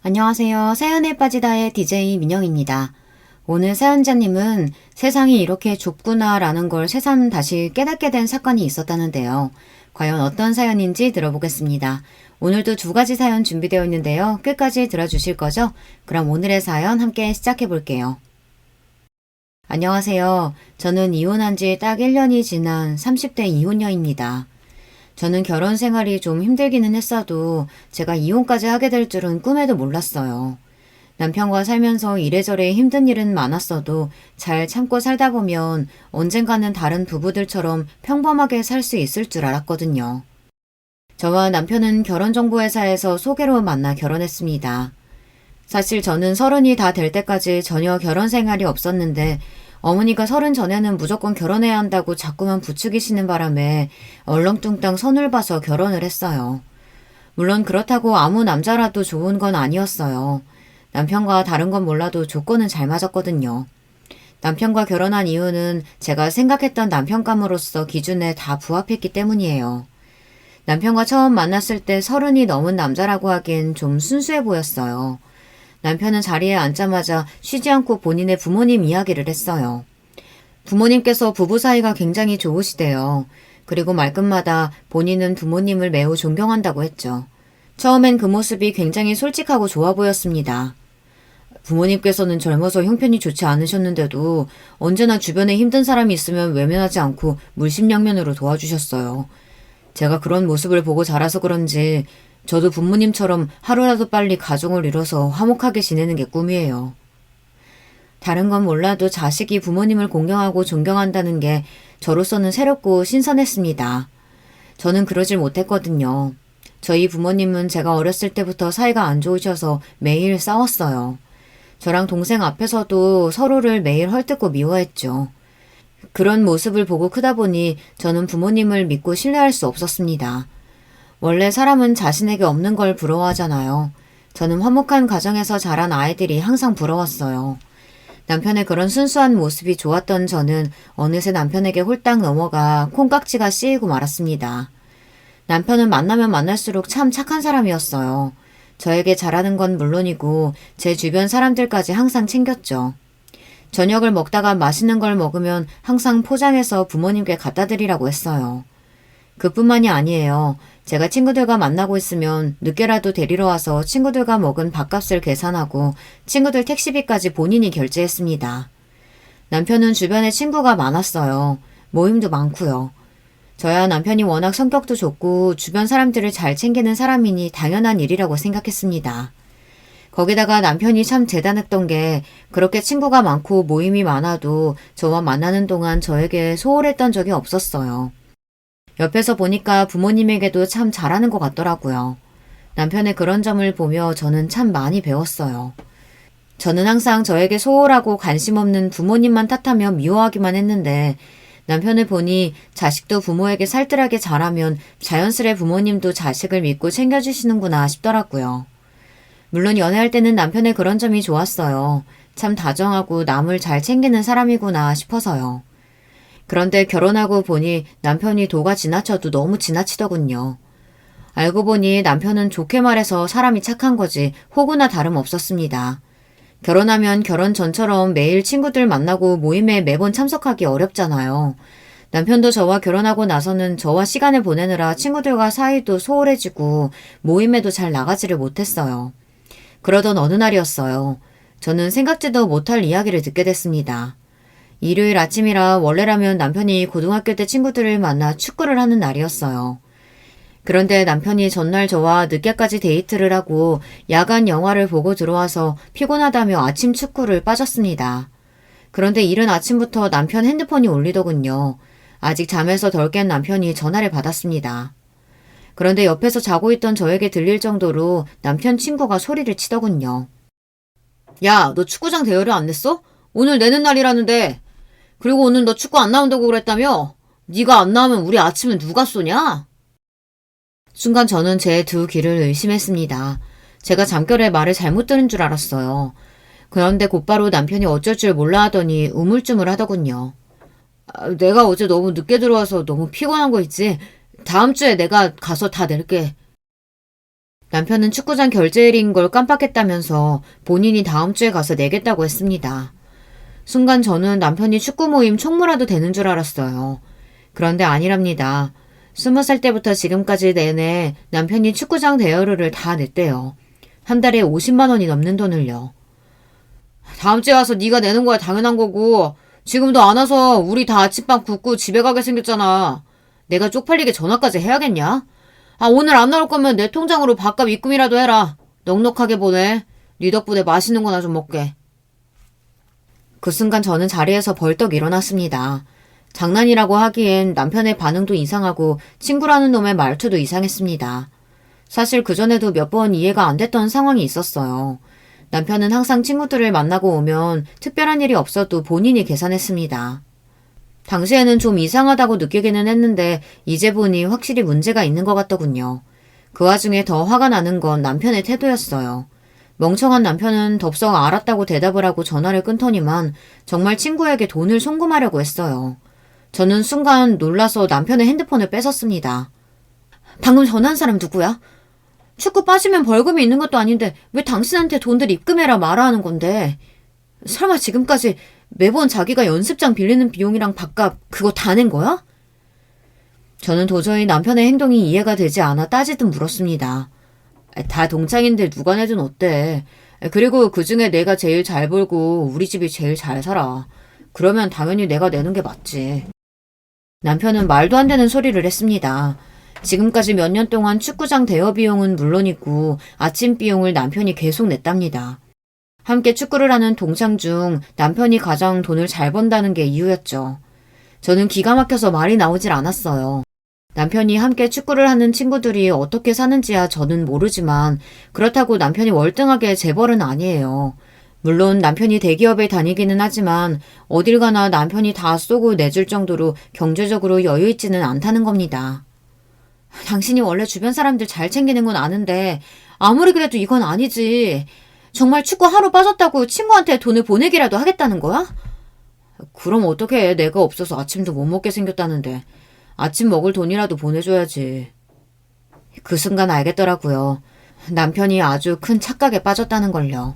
안녕하세요. 사연에 빠지다의 DJ 민영입니다. 오늘 사연자님은 세상이 이렇게 좁구나 라는 걸 새삼 다시 깨닫게 된 사건이 있었다는데요. 과연 어떤 사연인지 들어보겠습니다. 오늘도 두 가지 사연 준비되어 있는데요. 끝까지 들어주실 거죠? 그럼 오늘의 사연 함께 시작해 볼게요. 안녕하세요. 저는 이혼한 지 딱 1년이 지난 30대 이혼녀입니다. 저는 결혼 생활이 좀 힘들기는 했어도 제가 이혼까지 하게 될 줄은 꿈에도 몰랐어요. 남편과 살면서 이래저래 힘든 일은 많았어도 잘 참고 살다 보면 언젠가는 다른 부부들처럼 평범하게 살 수 있을 줄 알았거든요. 저와 남편은 결혼정보회사에서 소개로 만나 결혼했습니다. 사실 저는 30이 다 될 때까지 전혀 결혼 생활이 없었는데 어머니가 30 전에는 무조건 결혼해야 한다고 자꾸만 부추기시는 바람에 얼렁뚱땅 선을 봐서 결혼을 했어요. 물론 그렇다고 아무 남자라도 좋은 건 아니었어요. 남편과 다른 건 몰라도 조건은 잘 맞았거든요. 남편과 결혼한 이유는 제가 생각했던 남편감으로서 기준에 다 부합했기 때문이에요. 남편과 처음 만났을 때 30이 넘은 남자라고 하기엔 좀 순수해 보였어요. 남편은 자리에 앉자마자 쉬지 않고 본인의 부모님 이야기를 했어요. 부모님께서 부부 사이가 굉장히 좋으시대요. 그리고 말끝마다 본인은 부모님을 매우 존경한다고 했죠. 처음엔 그 모습이 굉장히 솔직하고 좋아 보였습니다. 부모님께서는 젊어서 형편이 좋지 않으셨는데도 언제나 주변에 힘든 사람이 있으면 외면하지 않고 물심양면으로 도와주셨어요. 제가 그런 모습을 보고 자라서 그런지 저도 부모님처럼 하루라도 빨리 가정을 이뤄서 화목하게 지내는 게 꿈이에요. 다른 건 몰라도 자식이 부모님을 공경하고 존경한다는 게 저로서는 새롭고 신선했습니다. 저는 그러질 못했거든요. 저희 부모님은 제가 어렸을 때부터 사이가 안 좋으셔서 매일 싸웠어요. 저랑 동생 앞에서도 서로를 매일 헐뜯고 미워했죠. 그런 모습을 보고 크다 보니 저는 부모님을 믿고 신뢰할 수 없었습니다. 원래 사람은 자신에게 없는 걸 부러워하잖아요. 저는 화목한 가정에서 자란 아이들이 항상 부러웠어요. 남편의 그런 순수한 모습이 좋았던 저는 어느새 남편에게 홀딱 넘어가 콩깍지가 씌이고 말았습니다. 남편은 만나면 만날수록 참 착한 사람이었어요. 저에게 잘하는 건 물론이고 제 주변 사람들까지 항상 챙겼죠. 저녁을 먹다가 맛있는 걸 먹으면 항상 포장해서 부모님께 갖다 드리라고 했어요. 그뿐만이 아니에요. 제가 친구들과 만나고 있으면 늦게라도 데리러 와서 친구들과 먹은 밥값을 계산하고 친구들 택시비까지 본인이 결제했습니다. 남편은 주변에 친구가 많았어요. 모임도 많고요. 저야 남편이 워낙 성격도 좋고 주변 사람들을 잘 챙기는 사람이니 당연한 일이라고 생각했습니다. 거기다가 남편이 참 대단했던 게 그렇게 친구가 많고 모임이 많아도 저와 만나는 동안 저에게 소홀했던 적이 없었어요. 옆에서 보니까 부모님에게도 참 잘하는 것 같더라고요. 남편의 그런 점을 보며 저는 참 많이 배웠어요. 저는 항상 저에게 소홀하고 관심 없는 부모님만 탓하며 미워하기만 했는데 남편을 보니 자식도 부모에게 살뜰하게 잘하면 자연스레 부모님도 자식을 믿고 챙겨주시는구나 싶더라고요. 물론 연애할 때는 남편의 그런 점이 좋았어요. 참 다정하고 남을 잘 챙기는 사람이구나 싶어서요. 그런데 결혼하고 보니 남편이 도가 지나쳐도 너무 지나치더군요. 알고 보니 남편은 좋게 말해서 사람이 착한 거지 호구나 다름없었습니다. 결혼하면 결혼 전처럼 매일 친구들 만나고 모임에 매번 참석하기 어렵잖아요. 남편도 저와 결혼하고 나서는 저와 시간을 보내느라 친구들과 사이도 소홀해지고 모임에도 잘 나가지를 못했어요. 그러던 어느 날이었어요. 저는 생각지도 못할 이야기를 듣게 됐습니다. 일요일 아침이라 원래라면 남편이 고등학교 때 친구들을 만나 축구를 하는 날이었어요. 그런데 남편이 전날 저와 늦게까지 데이트를 하고 야간 영화를 보고 들어와서 피곤하다며 아침 축구를 빠졌습니다. 그런데 이른 아침부터 남편 핸드폰이 울리더군요. 아직 잠에서 덜 깬 남편이 전화를 받았습니다. 그런데 옆에서 자고 있던 저에게 들릴 정도로 남편 친구가 소리를 치더군요. 야, 너 축구장 대여를 안 냈어? 오늘 내는 날이라는데. 그리고 오늘 너 축구 안 나온다고 그랬다며? 네가 안 나오면 우리 아침은 누가 쏘냐? 순간 저는 제 두 귀를 의심했습니다. 제가 잠결에 말을 잘못 들은 줄 알았어요. 그런데 곧바로 남편이 어쩔 줄 몰라 하더니 우물쭈물 하더군요. 내가 어제 너무 늦게 들어와서 너무 피곤한 거 있지? 다음 주에 내가 가서 다 낼게. 남편은 축구장 결제일인 걸 깜빡했다면서 본인이 다음 주에 가서 내겠다고 했습니다. 순간 저는 남편이 축구 모임 총무라도 되는 줄 알았어요. 그런데 아니랍니다. 20살 때부터 지금까지 내내 남편이 축구장 대여료를 다 냈대요. 한 달에 50만 원이 넘는 돈을요. 다음 주에 와서 네가 내는 거야 당연한 거고 지금도 안 와서 우리 다 아침밥 굶고 집에 가게 생겼잖아. 내가 쪽팔리게 전화까지 해야겠냐? 오늘 안 나올 거면 내 통장으로 밥값 입금이라도 해라. 넉넉하게 보내. 네 덕분에 맛있는 거나 좀 먹게. 그 순간 저는 자리에서 벌떡 일어났습니다. 장난이라고 하기엔 남편의 반응도 이상하고 친구라는 놈의 말투도 이상했습니다. 사실 그전에도 몇 번 이해가 안 됐던 상황이 있었어요. 남편은 항상 친구들을 만나고 오면 특별한 일이 없어도 본인이 계산했습니다. 당시에는 좀 이상하다고 느끼기는 했는데 이제 보니 확실히 문제가 있는 것 같더군요. 그 와중에 더 화가 나는 건 남편의 태도였어요. 멍청한 남편은 덥석 알았다고 대답을 하고 전화를 끊더니만 정말 친구에게 돈을 송금하려고 했어요. 저는 순간 놀라서 남편의 핸드폰을 뺏었습니다. 방금 전화한 사람 누구야? 축구 빠지면 벌금이 있는 것도 아닌데 왜 당신한테 돈들 입금해라 말아 하는 건데. 설마 지금까지 매번 자기가 연습장 빌리는 비용이랑 밥값 그거 다 낸 거야? 저는 도저히 남편의 행동이 이해가 되지 않아 따지듯 물었습니다. 다 동창인데 누가 내든 어때. 그리고 그중에 내가 제일 잘 벌고 우리 집이 제일 잘 살아. 그러면 당연히 내가 내는 게 맞지. 남편은 말도 안 되는 소리를 했습니다. 지금까지 몇 년 동안 축구장 대여 비용은 물론이고 아침 비용을 남편이 계속 냈답니다. 함께 축구를 하는 동창 중 남편이 가장 돈을 잘 번다는 게 이유였죠. 저는 기가 막혀서 말이 나오질 않았어요. 남편이 함께 축구를 하는 친구들이 어떻게 사는지야 저는 모르지만 그렇다고 남편이 월등하게 재벌은 아니에요. 물론 남편이 대기업에 다니기는 하지만 어딜 가나 남편이 다 쏘고 내줄 정도로 경제적으로 여유 있지는 않다는 겁니다. 당신이 원래 주변 사람들 잘 챙기는 건 아는데 아무리 그래도 이건 아니지. 정말 축구 하루 빠졌다고 친구한테 돈을 보내기라도 하겠다는 거야? 그럼 어떡해. 내가 없어서 아침도 못 먹게 생겼다는데. 아침 먹을 돈이라도 보내줘야지. 그 순간 알겠더라고요. 남편이 아주 큰 착각에 빠졌다는 걸요.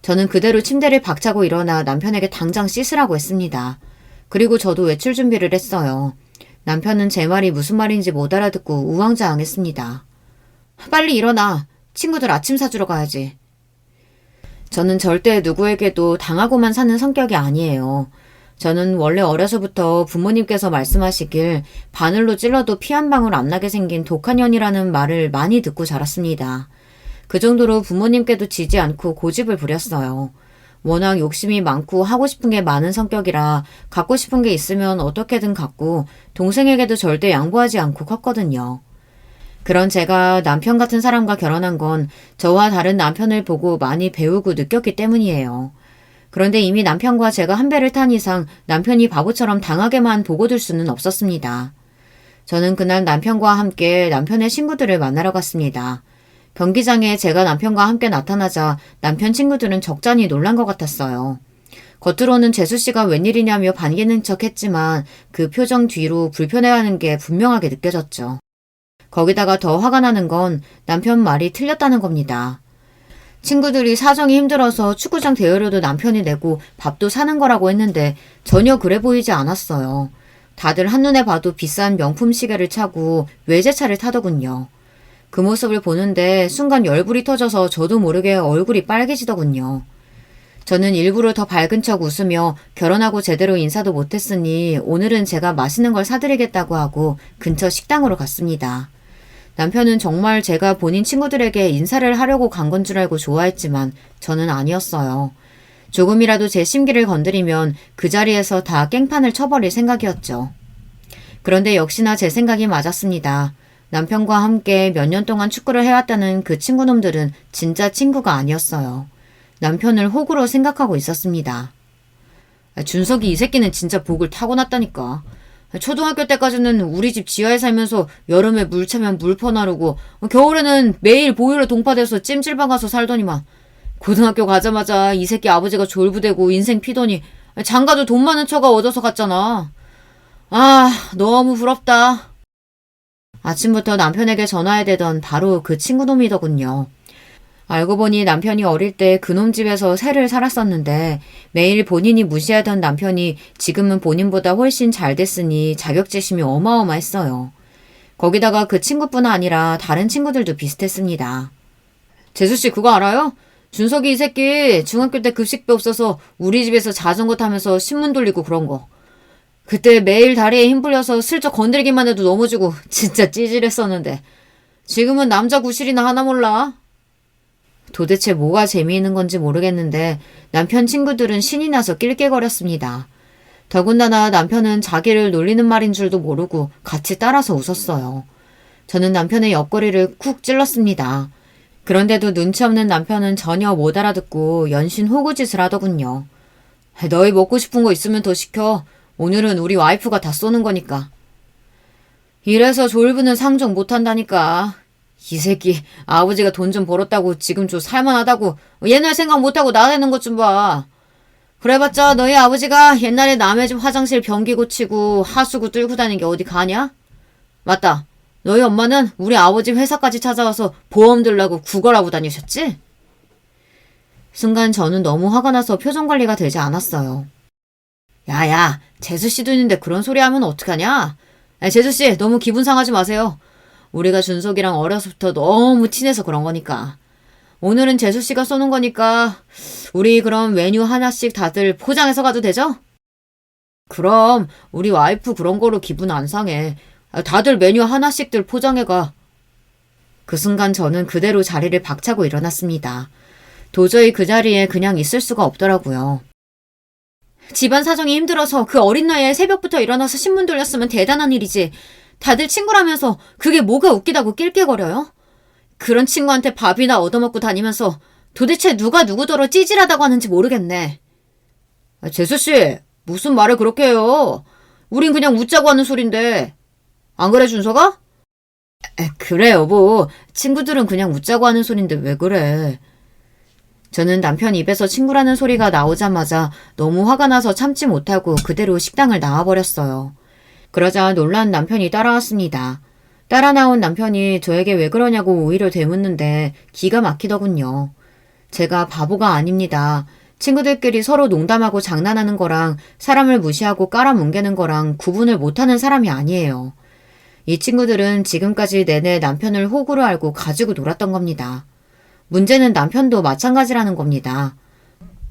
저는 그대로 침대를 박차고 일어나 남편에게 당장 씻으라고 했습니다. 그리고 저도 외출 준비를 했어요. 남편은 제 말이 무슨 말인지 못 알아듣고 우왕좌왕했습니다. 빨리 일어나. 친구들 아침 사주러 가야지. 저는 절대 누구에게도 당하고만 사는 성격이 아니에요. 저는 원래 어려서부터 부모님께서 말씀하시길 바늘로 찔러도 피 한 방울 안 나게 생긴 독한 년이라는 말을 많이 듣고 자랐습니다. 그 정도로 부모님께도 지지 않고 고집을 부렸어요. 워낙 욕심이 많고 하고 싶은 게 많은 성격이라 갖고 싶은 게 있으면 어떻게든 갖고 동생에게도 절대 양보하지 않고 컸거든요. 그런 제가 남편 같은 사람과 결혼한 건 저와 다른 남편을 보고 많이 배우고 느꼈기 때문이에요. 그런데 이미 남편과 제가 한 배를 탄 이상 남편이 바보처럼 당하게만 보고 둘 수는 없었습니다. 저는 그날 남편과 함께 남편의 친구들을 만나러 갔습니다. 경기장에 제가 남편과 함께 나타나자 남편 친구들은 적잖이 놀란 것 같았어요. 겉으로는 재수씨가 웬일이냐며 반기는 척 했지만 그 표정 뒤로 불편해하는 게 분명하게 느껴졌죠. 거기다가 더 화가 나는 건 남편 말이 틀렸다는 겁니다. 친구들이 사정이 힘들어서 축구장 대여료도 남편이 내고 밥도 사는 거라고 했는데 전혀 그래 보이지 않았어요. 다들 한눈에 봐도 비싼 명품 시계를 차고 외제차를 타더군요. 그 모습을 보는데 순간 열불이 터져서 저도 모르게 얼굴이 빨개지더군요. 저는 일부러 더 밝은 척 웃으며 결혼하고 제대로 인사도 못했으니 오늘은 제가 맛있는 걸 사드리겠다고 하고 근처 식당으로 갔습니다. 남편은 정말 제가 본인 친구들에게 인사를 하려고 간 건 줄 알고 좋아했지만 저는 아니었어요. 조금이라도 제 심기를 건드리면 그 자리에서 다 깽판을 쳐버릴 생각이었죠. 그런데 역시나 제 생각이 맞았습니다. 남편과 함께 몇 년 동안 축구를 해왔다는 그 친구놈들은 진짜 친구가 아니었어요. 남편을 호구로 생각하고 있었습니다. 준석이 이 새끼는 진짜 복을 타고났다니까. 초등학교 때까지는 우리 집 지하에 살면서 여름에 물 차면 물퍼 나르고 겨울에는 매일 보일러 동파돼서 찜질방 가서 살더니만 고등학교 가자마자 이 새끼 아버지가 졸부되고 인생 피더니 장가도 돈 많은 처가 얻어서 갔잖아. 아, 너무 부럽다. 아침부터 남편에게 전화해대던 바로 그 친구놈이더군요. 알고 보니 남편이 어릴 때 그놈 집에서 새를 살았었는데 매일 본인이 무시하던 남편이 지금은 본인보다 훨씬 잘 됐으니 자격지심이 어마어마했어요. 거기다가 그 친구뿐 아니라 다른 친구들도 비슷했습니다. 재수씨 그거 알아요? 준석이 이 새끼 중학교 때 급식비 없어서 우리 집에서 자전거 타면서 신문 돌리고 그런 거. 그때 매일 다리에 힘 풀려서 슬쩍 건드리기만 해도 넘어지고 진짜 찌질했었는데 지금은 남자 구실이나 하나 몰라. 도대체 뭐가 재미있는 건지 모르겠는데 남편 친구들은 신이 나서 낄낄거렸습니다. 더군다나 남편은 자기를 놀리는 말인 줄도 모르고 같이 따라서 웃었어요. 저는 남편의 옆구리를 쿡 찔렀습니다. 그런데도 눈치 없는 남편은 전혀 못 알아듣고 연신 호구짓을 하더군요. 너희 먹고 싶은 거 있으면 더 시켜. 오늘은 우리 와이프가 다 쏘는 거니까. 이래서 졸부는 상종 못한다니까. 이 새끼 아버지가 돈 좀 벌었다고 지금 좀 살만하다고 옛날 생각 못하고 나대는 것 좀 봐. 그래봤자 너희 아버지가 옛날에 남의 집 화장실 변기 고치고 하수구 뚫고 다니는 게 어디 가냐? 맞다. 너희 엄마는 우리 아버지 회사까지 찾아와서 보험 들라고 구걸하고 다니셨지? 순간 저는 너무 화가 나서 표정 관리가 되지 않았어요. 야야, 재수씨도 있는데 그런 소리 하면 어떡하냐? 재수씨 너무 기분 상하지 마세요. 우리가 준석이랑 어려서부터 너무 친해서 그런 거니까. 오늘은 재수씨가 쏘는 거니까 우리 그럼 메뉴 하나씩 다들 포장해서 가도 되죠? 그럼 우리 와이프 그런 거로 기분 안 상해. 다들 메뉴 하나씩들 포장해가. 그 순간 저는 그대로 자리를 박차고 일어났습니다. 도저히 그 자리에 그냥 있을 수가 없더라고요. 집안 사정이 힘들어서 그 어린 나이에 새벽부터 일어나서 신문 돌렸으면 대단한 일이지. 다들 친구라면서 그게 뭐가 웃기다고 낄낄거려요? 그런 친구한테 밥이나 얻어먹고 다니면서 도대체 누가 누구더러 찌질하다고 하는지 모르겠네. 재수씨, 무슨 말을 그렇게 해요? 우린 그냥 웃자고 하는 소린데. 안 그래, 준서가? 그래, 여보. 친구들은 그냥 웃자고 하는 소린데 왜 그래? 저는 남편 입에서 친구라는 소리가 나오자마자 너무 화가 나서 참지 못하고 그대로 식당을 나와버렸어요. 그러자 놀란 남편이 따라왔습니다. 따라 나온 남편이 저에게 왜 그러냐고 오히려 되묻는데 기가 막히더군요. 제가 바보가 아닙니다. 친구들끼리 서로 농담하고 장난하는 거랑 사람을 무시하고 깔아뭉개는 거랑 구분을 못하는 사람이 아니에요. 이 친구들은 지금까지 내내 남편을 호구로 알고 가지고 놀았던 겁니다. 문제는 남편도 마찬가지라는 겁니다.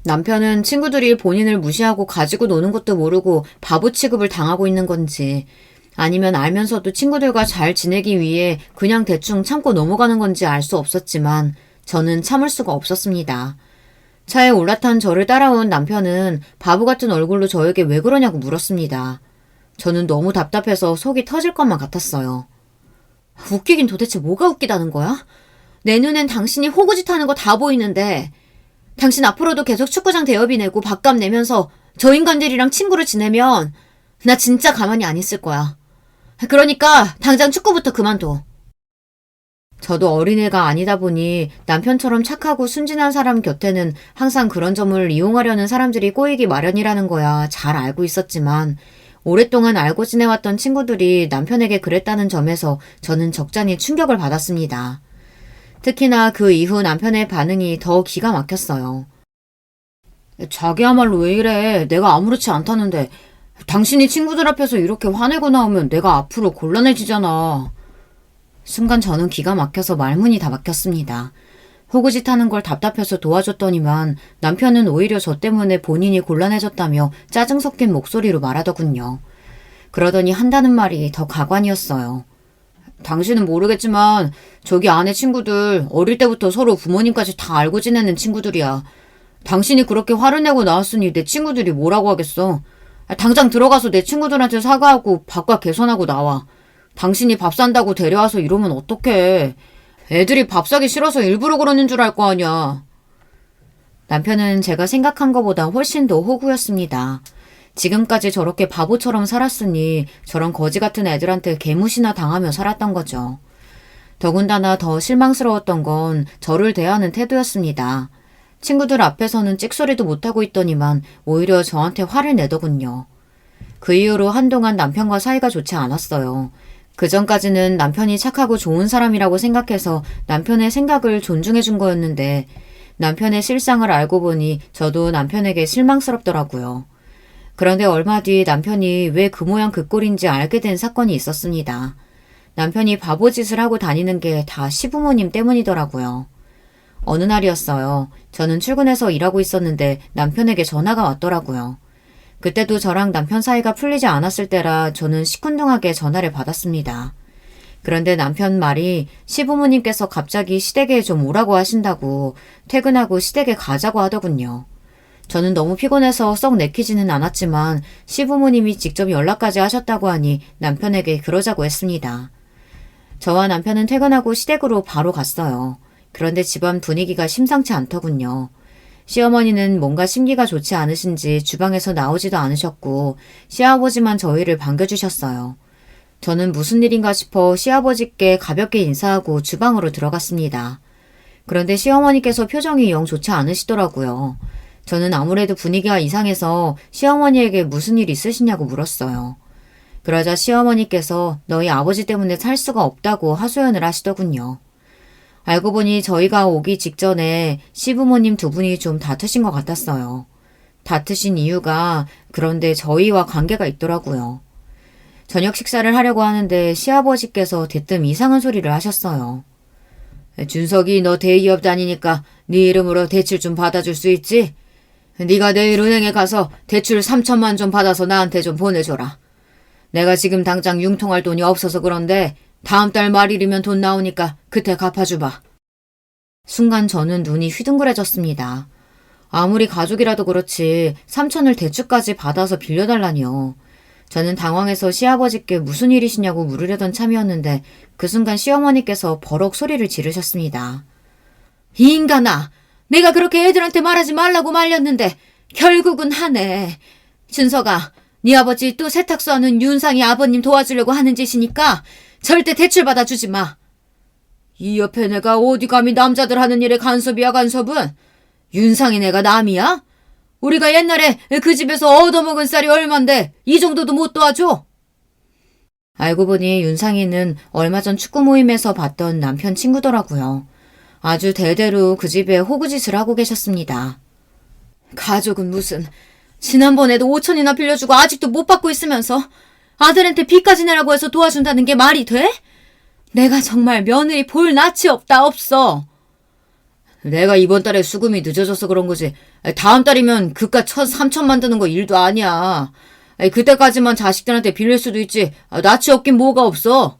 남편은 친구들이 본인을 무시하고 가지고 노는 것도 모르고 바보 취급을 당하고 있는 건지 아니면 알면서도 친구들과 잘 지내기 위해 그냥 대충 참고 넘어가는 건지 알 수 없었지만 저는 참을 수가 없었습니다. 차에 올라탄 저를 따라온 남편은 바보 같은 얼굴로 저에게 왜 그러냐고 물었습니다. 저는 너무 답답해서 속이 터질 것만 같았어요. 웃기긴 도대체 뭐가 웃기다는 거야? 내 눈엔 당신이 호구짓 하는 거 다 보이는데 당신 앞으로도 계속 축구장 대여비 내고 밥값 내면서 저 인간들이랑 친구를 지내면 나 진짜 가만히 안 있을 거야. 그러니까 당장 축구부터 그만둬. 저도 어린애가 아니다 보니 남편처럼 착하고 순진한 사람 곁에는 항상 그런 점을 이용하려는 사람들이 꼬이기 마련이라는 거야 잘 알고 있었지만 오랫동안 알고 지내왔던 친구들이 남편에게 그랬다는 점에서 저는 적잖이 충격을 받았습니다. 특히나 그 이후 남편의 반응이 더 기가 막혔어요. 자기야말로 왜 이래? 내가 아무렇지 않다는데 당신이 친구들 앞에서 이렇게 화내고 나오면 내가 앞으로 곤란해지잖아. 순간 저는 기가 막혀서 말문이 다 막혔습니다. 호구짓 하는 걸 답답해서 도와줬더니만 남편은 오히려 저 때문에 본인이 곤란해졌다며 짜증 섞인 목소리로 말하더군요. 그러더니 한다는 말이 더 가관이었어요. 당신은 모르겠지만 저기 아내 친구들 어릴 때부터 서로 부모님까지 다 알고 지내는 친구들이야. 당신이 그렇게 화를 내고 나왔으니 내 친구들이 뭐라고 하겠어. 당장 들어가서 내 친구들한테 사과하고 밥값 개선하고 나와. 당신이 밥 산다고 데려와서 이러면 어떡해. 애들이 밥 사기 싫어서 일부러 그러는 줄 알 거 아니야. 남편은 제가 생각한 것보다 훨씬 더 호구였습니다. 지금까지 저렇게 바보처럼 살았으니 저런 거지 같은 애들한테 개무시나 당하며 살았던 거죠. 더군다나 더 실망스러웠던 건 저를 대하는 태도였습니다. 친구들 앞에서는 찍소리도 못하고 있더니만 오히려 저한테 화를 내더군요. 그 이후로 한동안 남편과 사이가 좋지 않았어요. 그전까지는 남편이 착하고 좋은 사람이라고 생각해서 남편의 생각을 존중해 준 거였는데 남편의 실상을 알고 보니 저도 남편에게 실망스럽더라고요. 그런데 얼마 뒤 남편이 왜 그 모양 그 꼴인지 알게 된 사건이 있었습니다. 남편이 바보짓을 하고 다니는 게 다 시부모님 때문이더라고요. 어느 날이었어요. 저는 출근해서 일하고 있었는데 남편에게 전화가 왔더라고요. 그때도 저랑 남편 사이가 풀리지 않았을 때라 저는 시큰둥하게 전화를 받았습니다. 그런데 남편 말이 시부모님께서 갑자기 시댁에 좀 오라고 하신다고 퇴근하고 시댁에 가자고 하더군요. 저는 너무 피곤해서 썩 내키지는 않았지만 시부모님이 직접 연락까지 하셨다고 하니 남편에게 그러자고 했습니다. 저와 남편은 퇴근하고 시댁으로 바로 갔어요. 그런데 집안 분위기가 심상치 않더군요. 시어머니는 뭔가 심기가 좋지 않으신지 주방에서 나오지도 않으셨고 시아버지만 저희를 반겨주셨어요. 저는 무슨 일인가 싶어 시아버지께 가볍게 인사하고 주방으로 들어갔습니다. 그런데 시어머니께서 표정이 영 좋지 않으시더라고요. 저는 아무래도 분위기가 이상해서 시어머니에게 무슨 일 있으시냐고 물었어요. 그러자 시어머니께서 너희 아버지 때문에 살 수가 없다고 하소연을 하시더군요. 알고 보니 저희가 오기 직전에 시부모님 두 분이 좀 다투신 것 같았어요. 다투신 이유가 그런데 저희와 관계가 있더라고요. 저녁 식사를 하려고 하는데 시아버지께서 대뜸 이상한 소리를 하셨어요. 준석이 너 대기업 다니니까 네 이름으로 대출 좀 받아줄 수 있지? 네가 내일 은행에 가서 대출 3천만 좀 받아서 나한테 좀 보내줘라. 내가 지금 당장 융통할 돈이 없어서 그런데 다음 달 말일이면 돈 나오니까 그때 갚아줘봐. 순간 저는 눈이 휘둥그레졌습니다. 아무리 가족이라도 그렇지 3천을 대출까지 받아서 빌려달라니요. 저는 당황해서 시아버지께 무슨 일이시냐고 물으려던 참이었는데 그 순간 시어머니께서 버럭 소리를 지르셨습니다. 이 인간아! 내가 그렇게 애들한테 말하지 말라고 말렸는데 결국은 하네. 준석아, 네 아버지 또 세탁소 하는 윤상이 아버님 도와주려고 하는 짓이니까 절대 대출 받아주지 마. 이 옆에 내가 어디 감히 남자들 하는 일에 간섭이야 간섭은? 윤상이 내가 남이야? 우리가 옛날에 그 집에서 얻어먹은 쌀이 얼만데 이 정도도 못 도와줘? 알고 보니 윤상이는 얼마 전 축구 모임에서 봤던 남편 친구더라고요. 아주 대대로 그 집에 호구짓을 하고 계셨습니다. 가족은 무슨 지난번에도 5천이나 빌려주고 아직도 못 받고 있으면서 아들한테 빚까지 내라고 해서 도와준다는 게 말이 돼? 내가 정말 며느리 볼 낯이 없어. 내가 이번 달에 수금이 늦어져서 그런 거지. 다음 달이면 그깟 3천만 드는 거 일도 아니야. 그때까지만 자식들한테 빌릴 수도 있지. 낯이 없긴 뭐가 없어.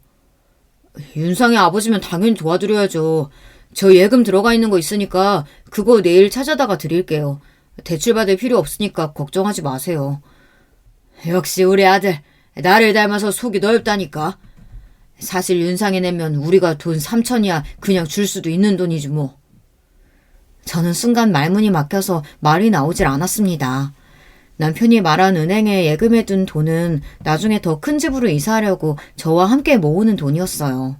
윤상이 아버지면 당연히 도와드려야죠. 저 예금 들어가 있는 거 있으니까 그거 내일 찾아다가 드릴게요. 대출 받을 필요 없으니까 걱정하지 마세요. 역시 우리 아들 나를 닮아서 속이 넓다니까. 사실 윤상이 내면 우리가 돈 3천이야 그냥 줄 수도 있는 돈이지 뭐. 저는 순간 말문이 막혀서 말이 나오질 않았습니다. 남편이 말한 은행에 예금해둔 돈은 나중에 더 큰 집으로 이사하려고 저와 함께 모으는 돈이었어요.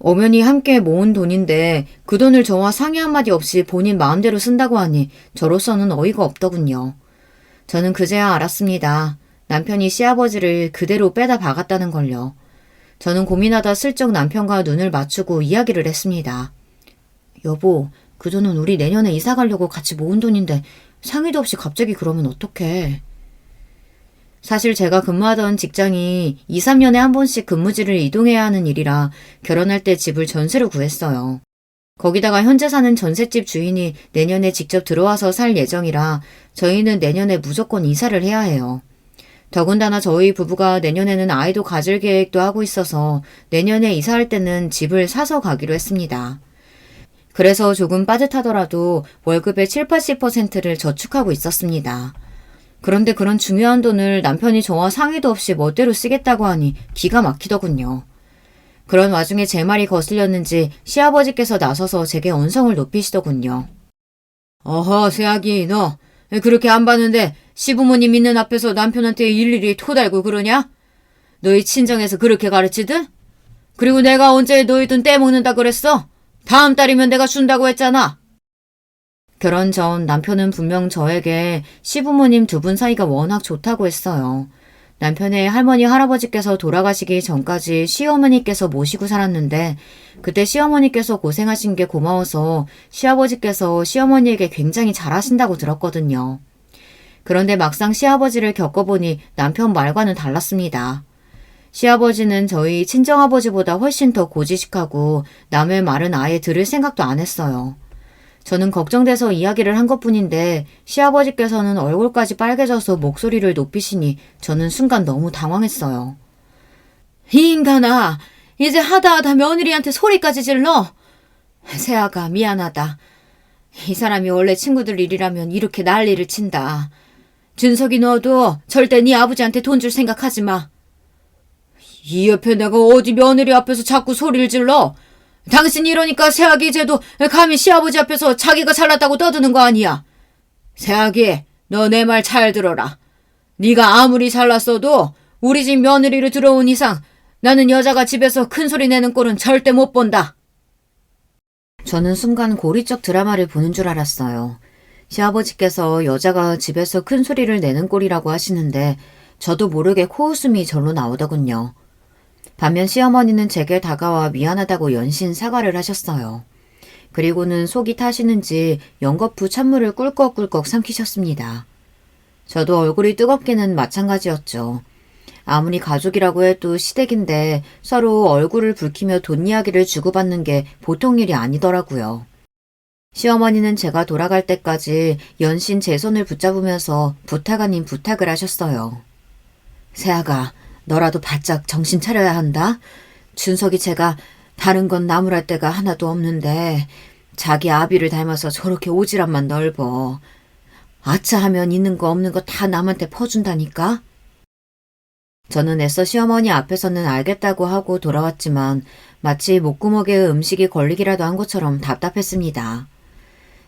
엄연히 함께 모은 돈인데 그 돈을 저와 상의 한마디 없이 본인 마음대로 쓴다고 하니 저로서는 어이가 없더군요. 저는 그제야 알았습니다. 남편이 시아버지를 그대로 빼다 박았다는 걸요. 저는 고민하다 슬쩍 남편과 눈을 맞추고 이야기를 했습니다. 여보, 그 돈은 우리 내년에 이사 가려고 같이 모은 돈인데 상의도 없이 갑자기 그러면 어떡해. 사실 제가 근무하던 직장이 2, 3년에 한 번씩 근무지를 이동해야 하는 일이라 결혼할 때 집을 전세로 구했어요. 거기다가 현재 사는 전셋집 주인이 내년에 직접 들어와서 살 예정이라 저희는 내년에 무조건 이사를 해야 해요. 더군다나 저희 부부가 내년에는 아이도 가질 계획도 하고 있어서 내년에 이사할 때는 집을 사서 가기로 했습니다. 그래서 조금 빠듯하더라도 월급의 7, 80%를 저축하고 있었습니다. 그런데 그런 중요한 돈을 남편이 저와 상의도 없이 멋대로 쓰겠다고 하니 기가 막히더군요. 그런 와중에 제 말이 거슬렸는지 시아버지께서 나서서 제게 언성을 높이시더군요. 어허, 새아기, 너 그렇게 안 봤는데 시부모님 있는 앞에서 남편한테 일일이 토달고 그러냐? 너희 친정에서 그렇게 가르치든? 그리고 내가 언제 너희 돈 떼먹는다 그랬어? 다음 달이면 내가 준다고 했잖아. 결혼 전 남편은 분명 저에게 시부모님 두 분 사이가 워낙 좋다고 했어요. 남편의 할머니 할아버지께서 돌아가시기 전까지 시어머니께서 모시고 살았는데 그때 시어머니께서 고생하신 게 고마워서 시아버지께서 시어머니에게 굉장히 잘하신다고 들었거든요. 그런데 막상 시아버지를 겪어보니 남편 말과는 달랐습니다. 시아버지는 저희 친정아버지보다 훨씬 더 고지식하고 남의 말은 아예 들을 생각도 안 했어요. 저는 걱정돼서 이야기를 한 것뿐인데 시아버지께서는 얼굴까지 빨개져서 목소리를 높이시니 저는 순간 너무 당황했어요. 이 인간아, 이제 하다 며느리한테 소리까지 질러? 세아가 미안하다. 이 사람이 원래 친구들 일이라면 이렇게 난리를 친다. 준석이 너도 절대 네 아버지한테 돈 줄 생각하지 마. 이 옆에 내가 어디 며느리 앞에서 자꾸 소리를 질러? 당신이 이러니까 새아기 이제도 감히 시아버지 앞에서 자기가 잘났다고 떠드는 거 아니야. 새아기, 너 내 말 잘 들어라. 네가 아무리 잘났어도 우리 집 며느리로 들어온 이상 나는 여자가 집에서 큰 소리 내는 꼴은 절대 못 본다. 저는 순간 고리적 드라마를 보는 줄 알았어요. 시아버지께서 여자가 집에서 큰 소리를 내는 꼴이라고 하시는데 저도 모르게 코웃음이 절로 나오더군요. 반면 시어머니는 제게 다가와 미안하다고 연신 사과를 하셨어요. 그리고는 속이 타시는지 연거푸 찬물을 꿀꺽꿀꺽 삼키셨습니다. 저도 얼굴이 뜨겁기는 마찬가지였죠. 아무리 가족이라고 해도 시댁인데 서로 얼굴을 붉히며 돈 이야기를 주고받는 게 보통 일이 아니더라고요. 시어머니는 제가 돌아갈 때까지 연신 제 손을 붙잡으면서 부탁 아닌 부탁을 하셨어요. 새아가, 너라도 바짝 정신 차려야 한다. 준석이 제가 다른 건 나무랄 데가 하나도 없는데 자기 아비를 닮아서 저렇게 오지랖만 넓어. 아차 하면 있는 거 없는 거 다 남한테 퍼준다니까. 저는 애써 시어머니 앞에서는 알겠다고 하고 돌아왔지만 마치 목구멍에 음식이 걸리기라도 한 것처럼 답답했습니다.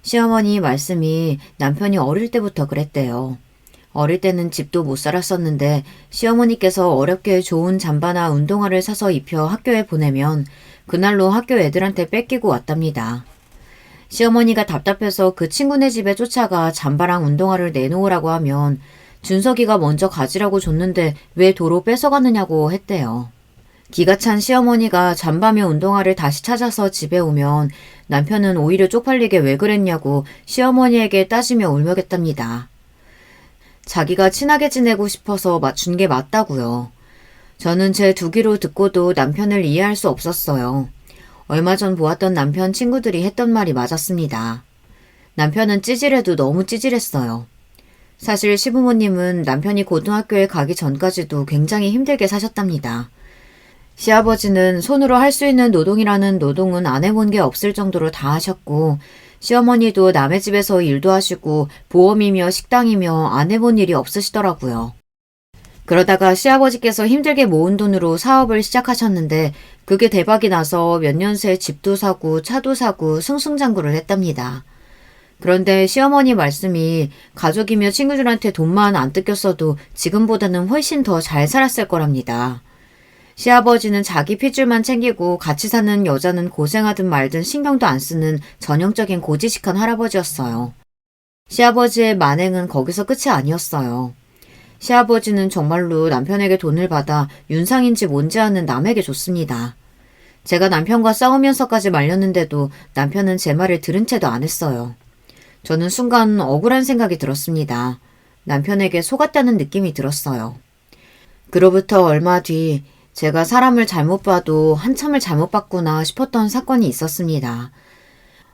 시어머니 말씀이 남편이 어릴 때부터 그랬대요. 어릴 때는 집도 못 살았었는데 시어머니께서 어렵게 좋은 잠바나 운동화를 사서 입혀 학교에 보내면 그날로 학교 애들한테 뺏기고 왔답니다. 시어머니가 답답해서 그 친구네 집에 쫓아가 잠바랑 운동화를 내놓으라고 하면 준석이가 먼저 가지라고 줬는데 왜 도로 뺏어가느냐고 했대요. 기가 찬 시어머니가 잠바며 운동화를 다시 찾아서 집에 오면 남편은 오히려 쪽팔리게 왜 그랬냐고 시어머니에게 따지며 울먹였답니다. 자기가 친하게 지내고 싶어서 맞춘 게 맞다고요. 저는 제 두 귀로 듣고도 남편을 이해할 수 없었어요. 얼마 전 보았던 남편 친구들이 했던 말이 맞았습니다. 남편은 찌질해도 너무 찌질했어요. 사실 시부모님은 남편이 고등학교에 가기 전까지도 굉장히 힘들게 사셨답니다. 시아버지는 손으로 할 수 있는 노동이라는 노동은 안 해본 게 없을 정도로 다 하셨고 시어머니도 남의 집에서 일도 하시고 보험이며 식당이며 안 해본 일이 없으시더라고요. 그러다가 시아버지께서 힘들게 모은 돈으로 사업을 시작하셨는데 그게 대박이 나서 몇 년 새 집도 사고 차도 사고 승승장구를 했답니다. 그런데 시어머니 말씀이 가족이며 친구들한테 돈만 안 뜯겼어도 지금보다는 훨씬 더 잘 살았을 거랍니다. 시아버지는 자기 핏줄만 챙기고 같이 사는 여자는 고생하든 말든 신경도 안 쓰는 전형적인 고지식한 할아버지였어요. 시아버지의 만행은 거기서 끝이 아니었어요. 시아버지는 정말로 남편에게 돈을 받아 윤상인지 뭔지 아는 남에게 줬습니다. 제가 남편과 싸우면서까지 말렸는데도 남편은 제 말을 들은 채도 안 했어요. 저는 순간 억울한 생각이 들었습니다. 남편에게 속았다는 느낌이 들었어요. 그로부터 얼마 뒤 제가 사람을 잘못 봐도 한참을 잘못 봤구나 싶었던 사건이 있었습니다.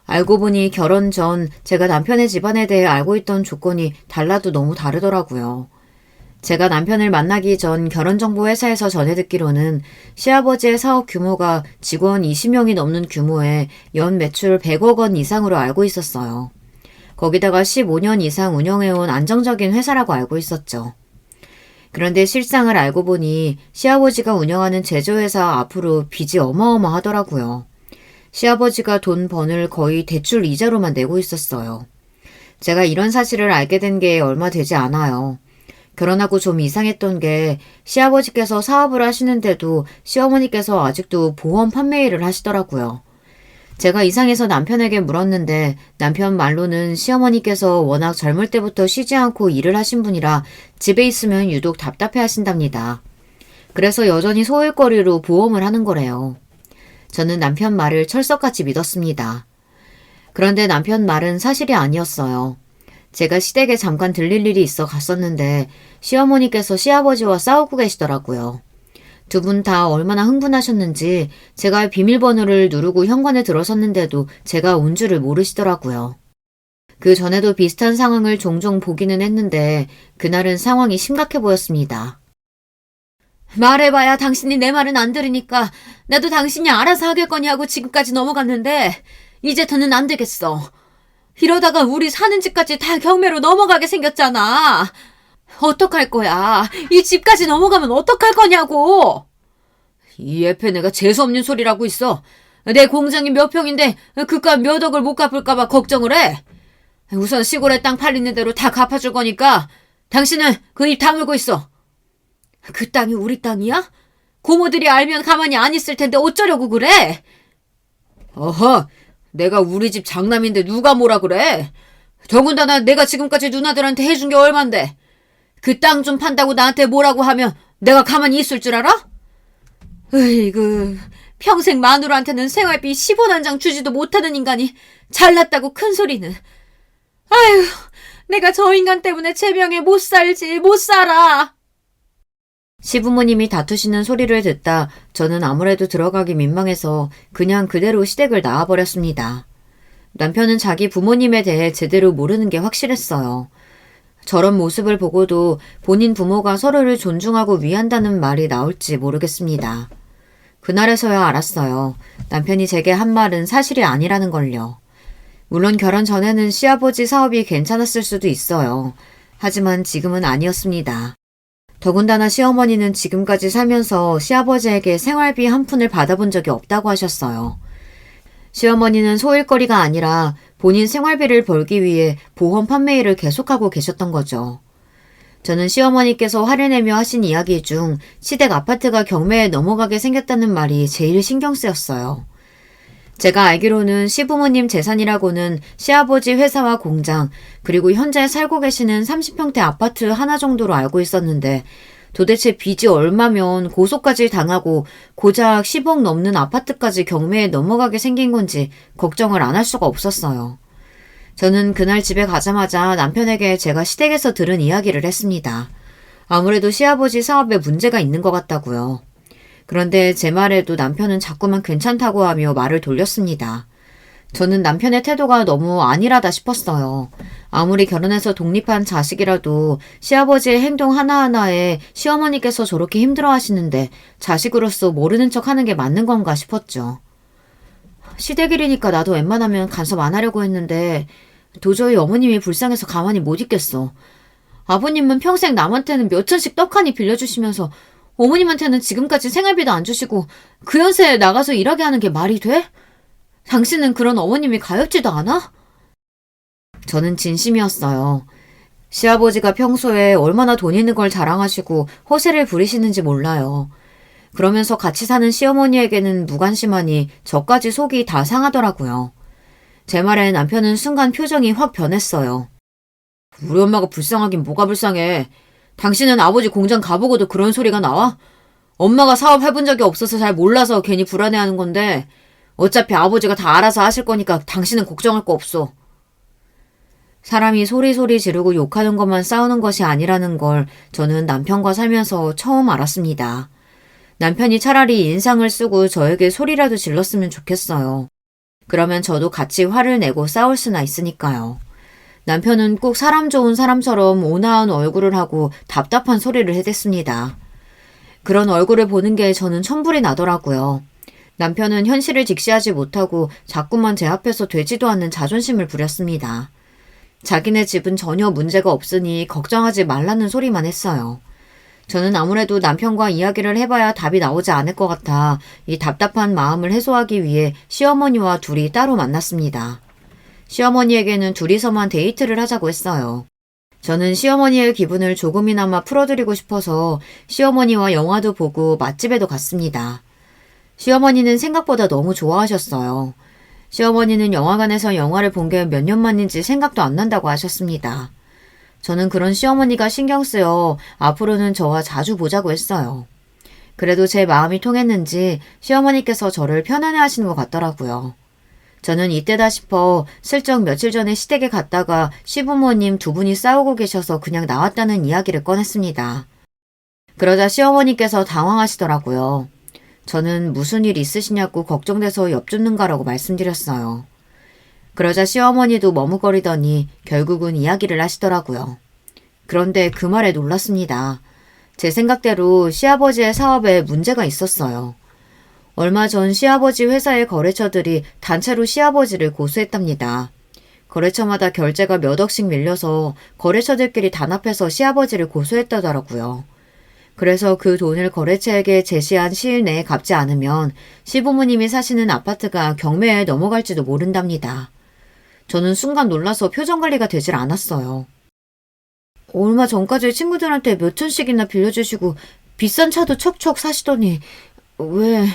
알고 보니 결혼 전 제가 남편의 집안에 대해 알고 있던 조건이 달라도 너무 다르더라고요. 제가 남편을 만나기 전 결혼정보회사에서 전해 듣기로는 시아버지의 사업 규모가 직원 20명이 넘는 규모에 연 매출 100억 원 이상으로 알고 있었어요. 거기다가 15년 이상 운영해온 안정적인 회사라고 알고 있었죠. 그런데 실상을 알고 보니 시아버지가 운영하는 제조회사 앞으로 빚이 어마어마하더라고요. 시아버지가 돈 번을 거의 대출 이자로만 내고 있었어요. 제가 이런 사실을 알게 된 게 얼마 되지 않아요. 결혼하고 좀 이상했던 게 시아버지께서 사업을 하시는데도 시어머니께서 아직도 보험 판매 일을 하시더라고요. 제가 이상해서 남편에게 물었는데 남편 말로는 시어머니께서 워낙 젊을 때부터 쉬지 않고 일을 하신 분이라 집에 있으면 유독 답답해 하신답니다. 그래서 여전히 소일거리로 보험을 하는 거래요. 저는 남편 말을 철석같이 믿었습니다. 그런데 남편 말은 사실이 아니었어요. 제가 시댁에 잠깐 들릴 일이 있어 갔었는데 시어머니께서 시아버지와 싸우고 계시더라고요. 두 분 다 얼마나 흥분하셨는지 제가 비밀번호를 누르고 현관에 들어섰는데도 제가 온 줄을 모르시더라고요. 그 전에도 비슷한 상황을 종종 보기는 했는데 그날은 상황이 심각해 보였습니다. 말해봐야 당신이 내 말은 안 들으니까 나도 당신이 알아서 하겠거니 하고 지금까지 넘어갔는데 이제 더는 안 되겠어. 이러다가 우리 사는 집까지 다 경매로 넘어가게 생겼잖아. 어떡할 거야. 이 집까지 넘어가면 어떡할 거냐고. 이 옆에 내가 재수없는 소리라고 있어. 내 공장이 몇 평인데 그깟 몇 억을 못 갚을까 봐 걱정을 해. 우선 시골에 땅 팔리는 대로 다 갚아줄 거니까 당신은 그 입 다물고 있어. 그 땅이 우리 땅이야? 고모들이 알면 가만히 안 있을 텐데 어쩌려고 그래? 어허, 내가 우리 집 장남인데 누가 뭐라 그래? 더군다나 내가 지금까지 누나들한테 해준 게 얼만데. 그 땅 좀 판다고 나한테 뭐라고 하면 내가 가만히 있을 줄 알아? 으이그, 평생 마누라한테는 생활비 10원 한 장 주지도 못하는 인간이 잘났다고 큰 소리는. 아휴, 내가 저 인간 때문에 제 병에 못 살지, 못 살아. 시부모님이 다투시는 소리를 듣다 저는 아무래도 들어가기 민망해서 그냥 그대로 시댁을 나와버렸습니다. 남편은 자기 부모님에 대해 제대로 모르는 게 확실했어요. 저런 모습을 보고도 본인 부모가 서로를 존중하고 위한다는 말이 나올지 모르겠습니다. 그날에서야 알았어요. 남편이 제게 한 말은 사실이 아니라는 걸요. 물론 결혼 전에는 시아버지 사업이 괜찮았을 수도 있어요. 하지만 지금은 아니었습니다. 더군다나 시어머니는 지금까지 살면서 시아버지에게 생활비 한 푼을 받아본 적이 없다고 하셨어요. 시어머니는 소일거리가 아니라 본인 생활비를 벌기 위해 보험 판매 일을 계속하고 계셨던 거죠. 저는 시어머니께서 화를 내며 하신 이야기 중 시댁 아파트가 경매에 넘어가게 생겼다는 말이 제일 신경 쓰였어요. 제가 알기로는 시부모님 재산이라고는 시아버지 회사와 공장, 그리고 현재 살고 계시는 30평대 아파트 하나 정도로 알고 있었는데 도대체 빚이 얼마면 고소까지 당하고 고작 10억 넘는 아파트까지 경매에 넘어가게 생긴 건지 걱정을 안 할 수가 없었어요. 저는 그날 집에 가자마자 남편에게 제가 시댁에서 들은 이야기를 했습니다. 아무래도 시아버지 사업에 문제가 있는 것 같다고요. 그런데 제 말에도 남편은 자꾸만 괜찮다고 하며 말을 돌렸습니다. 저는 남편의 태도가 너무 안일하다 싶었어요. 아무리 결혼해서 독립한 자식이라도 시아버지의 행동 하나하나에 시어머니께서 저렇게 힘들어하시는데 자식으로서 모르는 척 하는 게 맞는 건가 싶었죠. 시댁일이니까 나도 웬만하면 간섭 안 하려고 했는데 도저히 어머님이 불쌍해서 가만히 못 있겠어. 아버님은 평생 남한테는 몇 천씩 떡하니 빌려주시면서 어머님한테는 지금까지 생활비도 안 주시고 그 연세에 나가서 일하게 하는 게 말이 돼? 당신은 그런 어머님이 가엾지도 않아? 저는 진심이었어요. 시아버지가 평소에 얼마나 돈 있는 걸 자랑하시고 허세를 부리시는지 몰라요. 그러면서 같이 사는 시어머니에게는 무관심하니 저까지 속이 다 상하더라고요. 제 말에 남편은 순간 표정이 확 변했어요. 우리 엄마가 불쌍하긴 뭐가 불쌍해. 당신은 아버지 공장 가보고도 그런 소리가 나와? 엄마가 사업 해본 적이 없어서 잘 몰라서 괜히 불안해하는 건데 어차피 아버지가 다 알아서 하실 거니까 당신은 걱정할 거 없어. 사람이 소리소리 지르고 욕하는 것만 싸우는 것이 아니라는 걸 저는 남편과 살면서 처음 알았습니다. 남편이 차라리 인상을 쓰고 저에게 소리라도 질렀으면 좋겠어요. 그러면 저도 같이 화를 내고 싸울 수나 있으니까요. 남편은 꼭 사람 좋은 사람처럼 온화한 얼굴을 하고 답답한 소리를 해댔습니다. 그런 얼굴을 보는 게 저는 천불이 나더라고요. 남편은 현실을 직시하지 못하고 자꾸만 제 앞에서 되지도 않는 자존심을 부렸습니다. 자기네 집은 전혀 문제가 없으니 걱정하지 말라는 소리만 했어요. 저는 아무래도 남편과 이야기를 해봐야 답이 나오지 않을 것 같아 이 답답한 마음을 해소하기 위해 시어머니와 둘이 따로 만났습니다. 시어머니에게는 둘이서만 데이트를 하자고 했어요. 저는 시어머니의 기분을 조금이나마 풀어드리고 싶어서 시어머니와 영화도 보고 맛집에도 갔습니다. 시어머니는 생각보다 너무 좋아하셨어요. 시어머니는 영화관에서 영화를 본 게 몇 년 만인지 생각도 안 난다고 하셨습니다. 저는 그런 시어머니가 신경 쓰여 앞으로는 저와 자주 보자고 했어요. 그래도 제 마음이 통했는지 시어머니께서 저를 편안해 하시는 것 같더라고요. 저는 이때다 싶어 슬쩍 며칠 전에 시댁에 갔다가 시부모님 두 분이 싸우고 계셔서 그냥 나왔다는 이야기를 꺼냈습니다. 그러자 시어머니께서 당황하시더라고요. 저는 무슨 일 있으시냐고 걱정돼서 엽죽는 가라고 말씀드렸어요. 그러자 시어머니도 머뭇거리더니 결국은 이야기를 하시더라고요. 그런데 그 말에 놀랐습니다. 제 생각대로 시아버지의 사업에 문제가 있었어요. 얼마 전 시아버지 회사의 거래처들이 단체로 시아버지를 고소했답니다. 거래처마다 결제가 몇 억씩 밀려서 거래처들끼리 단합해서 시아버지를 고소했다더라고요. 그래서 그 돈을 거래처에게 제시한 시일 내에 갚지 않으면 시부모님이 사시는 아파트가 경매에 넘어갈지도 모른답니다. 저는 순간 놀라서 표정 관리가 되질 않았어요. 얼마 전까지 친구들한테 몇 천씩이나 빌려주시고 비싼 차도 척척 사시더니 왜...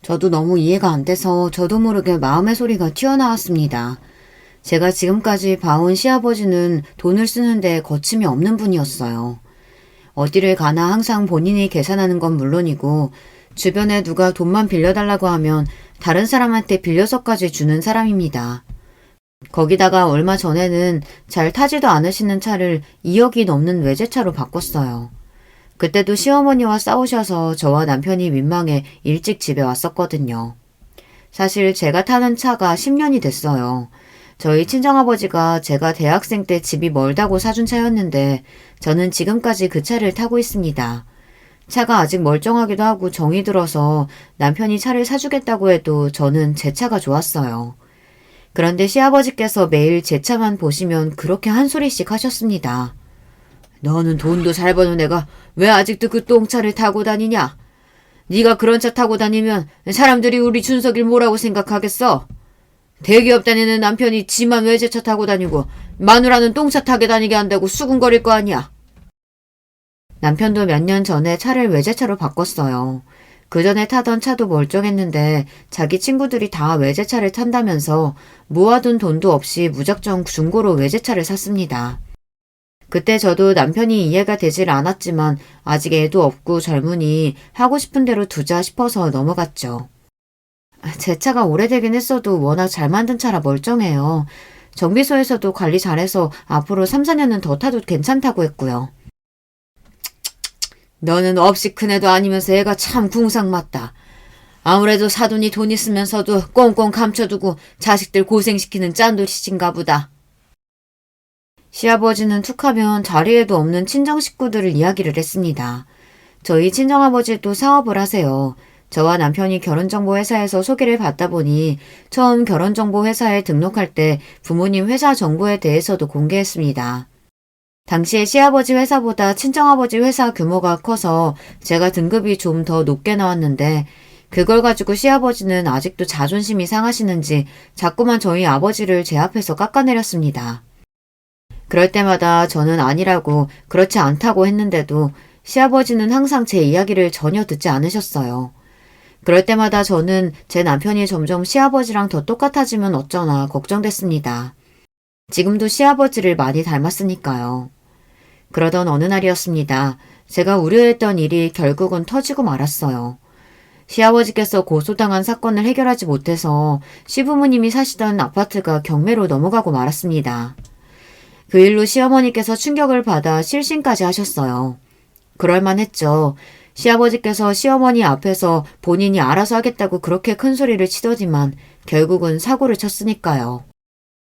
저도 너무 이해가 안 돼서 저도 모르게 마음의 소리가 튀어나왔습니다. 제가 지금까지 봐온 시아버지는 돈을 쓰는데 거침이 없는 분이었어요. 어디를 가나 항상 본인이 계산하는 건 물론이고 주변에 누가 돈만 빌려달라고 하면 다른 사람한테 빌려서까지 주는 사람입니다. 거기다가 얼마 전에는 잘 타지도 않으시는 차를 2억이 넘는 외제차로 바꿨어요. 그때도 시어머니와 싸우셔서 저와 남편이 민망해 일찍 집에 왔었거든요. 사실 제가 타는 차가 10년이 됐어요. 저희 친정아버지가 제가 대학생 때 집이 멀다고 사준 차였는데 저는 지금까지 그 차를 타고 있습니다. 차가 아직 멀쩡하기도 하고 정이 들어서 남편이 차를 사주겠다고 해도 저는 제 차가 좋았어요. 그런데 시아버지께서 매일 제 차만 보시면 그렇게 한 소리씩 하셨습니다. 너는 돈도 잘 버는 애가 왜 아직도 그 똥차를 타고 다니냐? 네가 그런 차 타고 다니면 사람들이 우리 준석이를 뭐라고 생각하겠어? 대기업 다니는 남편이 지만 외제차 타고 다니고 마누라는 똥차 타게 다니게 한다고 수군거릴 거 아니야. 남편도 몇 년 전에 차를 외제차로 바꿨어요. 그 전에 타던 차도 멀쩡했는데 자기 친구들이 다 외제차를 탄다면서 모아둔 돈도 없이 무작정 중고로 외제차를 샀습니다. 그때 저도 남편이 이해가 되질 않았지만 아직 애도 없고 젊으니 하고 싶은 대로 두자 싶어서 넘어갔죠. 제 차가 오래되긴 했어도 워낙 잘 만든 차라 멀쩡해요. 정비소에서도 관리 잘해서 앞으로 3, 4년은 더 타도 괜찮다고 했고요. 너는 없이 큰 애도 아니면서 애가 참 궁상맞다. 아무래도 사돈이 돈 있으면서도 꽁꽁 감춰두고 자식들 고생시키는 짠돌이신가 보다. 시아버지는 툭하면 자리에도 없는 친정 식구들을 이야기를 했습니다. 저희 친정아버지도 사업을 하세요. 저와 남편이 결혼정보회사에서 소개를 받다 보니 처음 결혼정보회사에 등록할 때 부모님 회사 정보에 대해서도 공개했습니다. 당시에 시아버지 회사보다 친정아버지 회사 규모가 커서 제가 등급이 좀 더 높게 나왔는데 그걸 가지고 시아버지는 아직도 자존심이 상하시는지 자꾸만 저희 아버지를 제 앞에서 깎아내렸습니다. 그럴 때마다 저는 아니라고 그렇지 않다고 했는데도 시아버지는 항상 제 이야기를 전혀 듣지 않으셨어요. 그럴 때마다 저는 제 남편이 점점 시아버지랑 더 똑같아지면 어쩌나 걱정됐습니다. 지금도 시아버지를 많이 닮았으니까요. 그러던 어느 날이었습니다. 제가 우려했던 일이 결국은 터지고 말았어요. 시아버지께서 고소당한 사건을 해결하지 못해서 시부모님이 사시던 아파트가 경매로 넘어가고 말았습니다. 그 일로 시어머니께서 충격을 받아 실신까지 하셨어요. 그럴만했죠. 시아버지께서 시어머니 앞에서 본인이 알아서 하겠다고 그렇게 큰 소리를 치더니만 결국은 사고를 쳤으니까요.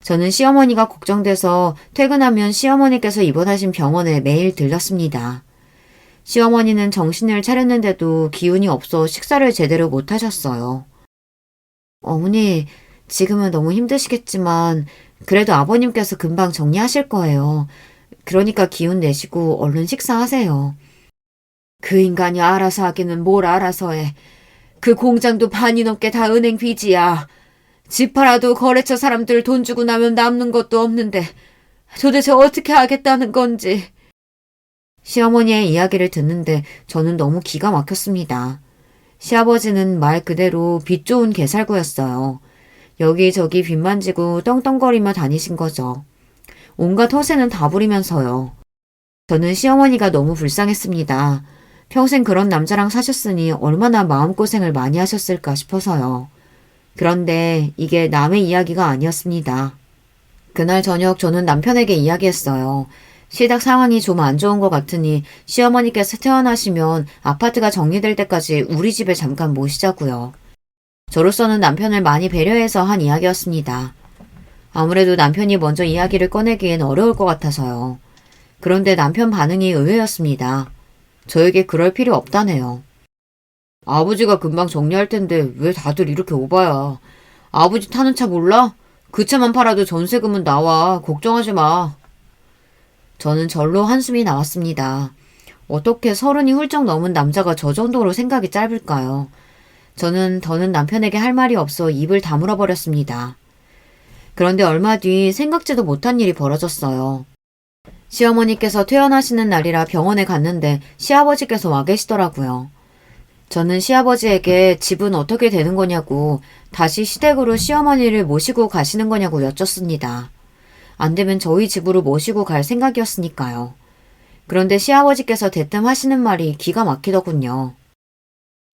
저는 시어머니가 걱정돼서 퇴근하면 시어머니께서 입원하신 병원에 매일 들렀습니다. 시어머니는 정신을 차렸는데도 기운이 없어 식사를 제대로 못 하셨어요. 어머니, 지금은 너무 힘드시겠지만 그래도 아버님께서 금방 정리하실 거예요. 그러니까 기운 내시고 얼른 식사하세요. 그 인간이 알아서 하기는 뭘 알아서 해. 그 공장도 반이 넘게 다 은행 빚이야. 집 팔아도 거래처 사람들 돈 주고 나면 남는 것도 없는데 도대체 어떻게 하겠다는 건지. 시어머니의 이야기를 듣는데 저는 너무 기가 막혔습니다. 시아버지는 말 그대로 빚 좋은 개살구였어요. 여기저기 빚 만지고 떵떵거리며 다니신 거죠. 온갖 허세는 다 부리면서요. 저는 시어머니가 너무 불쌍했습니다. 평생 그런 남자랑 사셨으니 얼마나 마음고생을 많이 하셨을까 싶어서요. 그런데 이게 남의 이야기가 아니었습니다. 그날 저녁 저는 남편에게 이야기했어요. 시댁 상황이 좀 안 좋은 것 같으니 시어머니께서 퇴원하시면 아파트가 정리될 때까지 우리 집에 잠깐 모시자고요. 저로서는 남편을 많이 배려해서 한 이야기였습니다. 아무래도 남편이 먼저 이야기를 꺼내기엔 어려울 것 같아서요. 그런데 남편 반응이 의외였습니다. 저에게 그럴 필요 없다네요. 아버지가 금방 정리할 텐데 왜 다들 이렇게 오바야. 아버지 타는 차 몰라? 그 차만 팔아도 전세금은 나와. 걱정하지 마. 저는 절로 한숨이 나왔습니다. 어떻게 30이 훌쩍 넘은 남자가 저 정도로 생각이 짧을까요? 저는 더는 남편에게 할 말이 없어 입을 다물어 버렸습니다. 그런데 얼마 뒤 생각지도 못한 일이 벌어졌어요. 시어머니께서 퇴원하시는 날이라 병원에 갔는데 시아버지께서 와 계시더라고요. 저는 시아버지에게 집은 어떻게 되는 거냐고 다시 시댁으로 시어머니를 모시고 가시는 거냐고 여쭙습니다. 안 되면 저희 집으로 모시고 갈 생각이었으니까요. 그런데 시아버지께서 대뜸 하시는 말이 기가 막히더군요.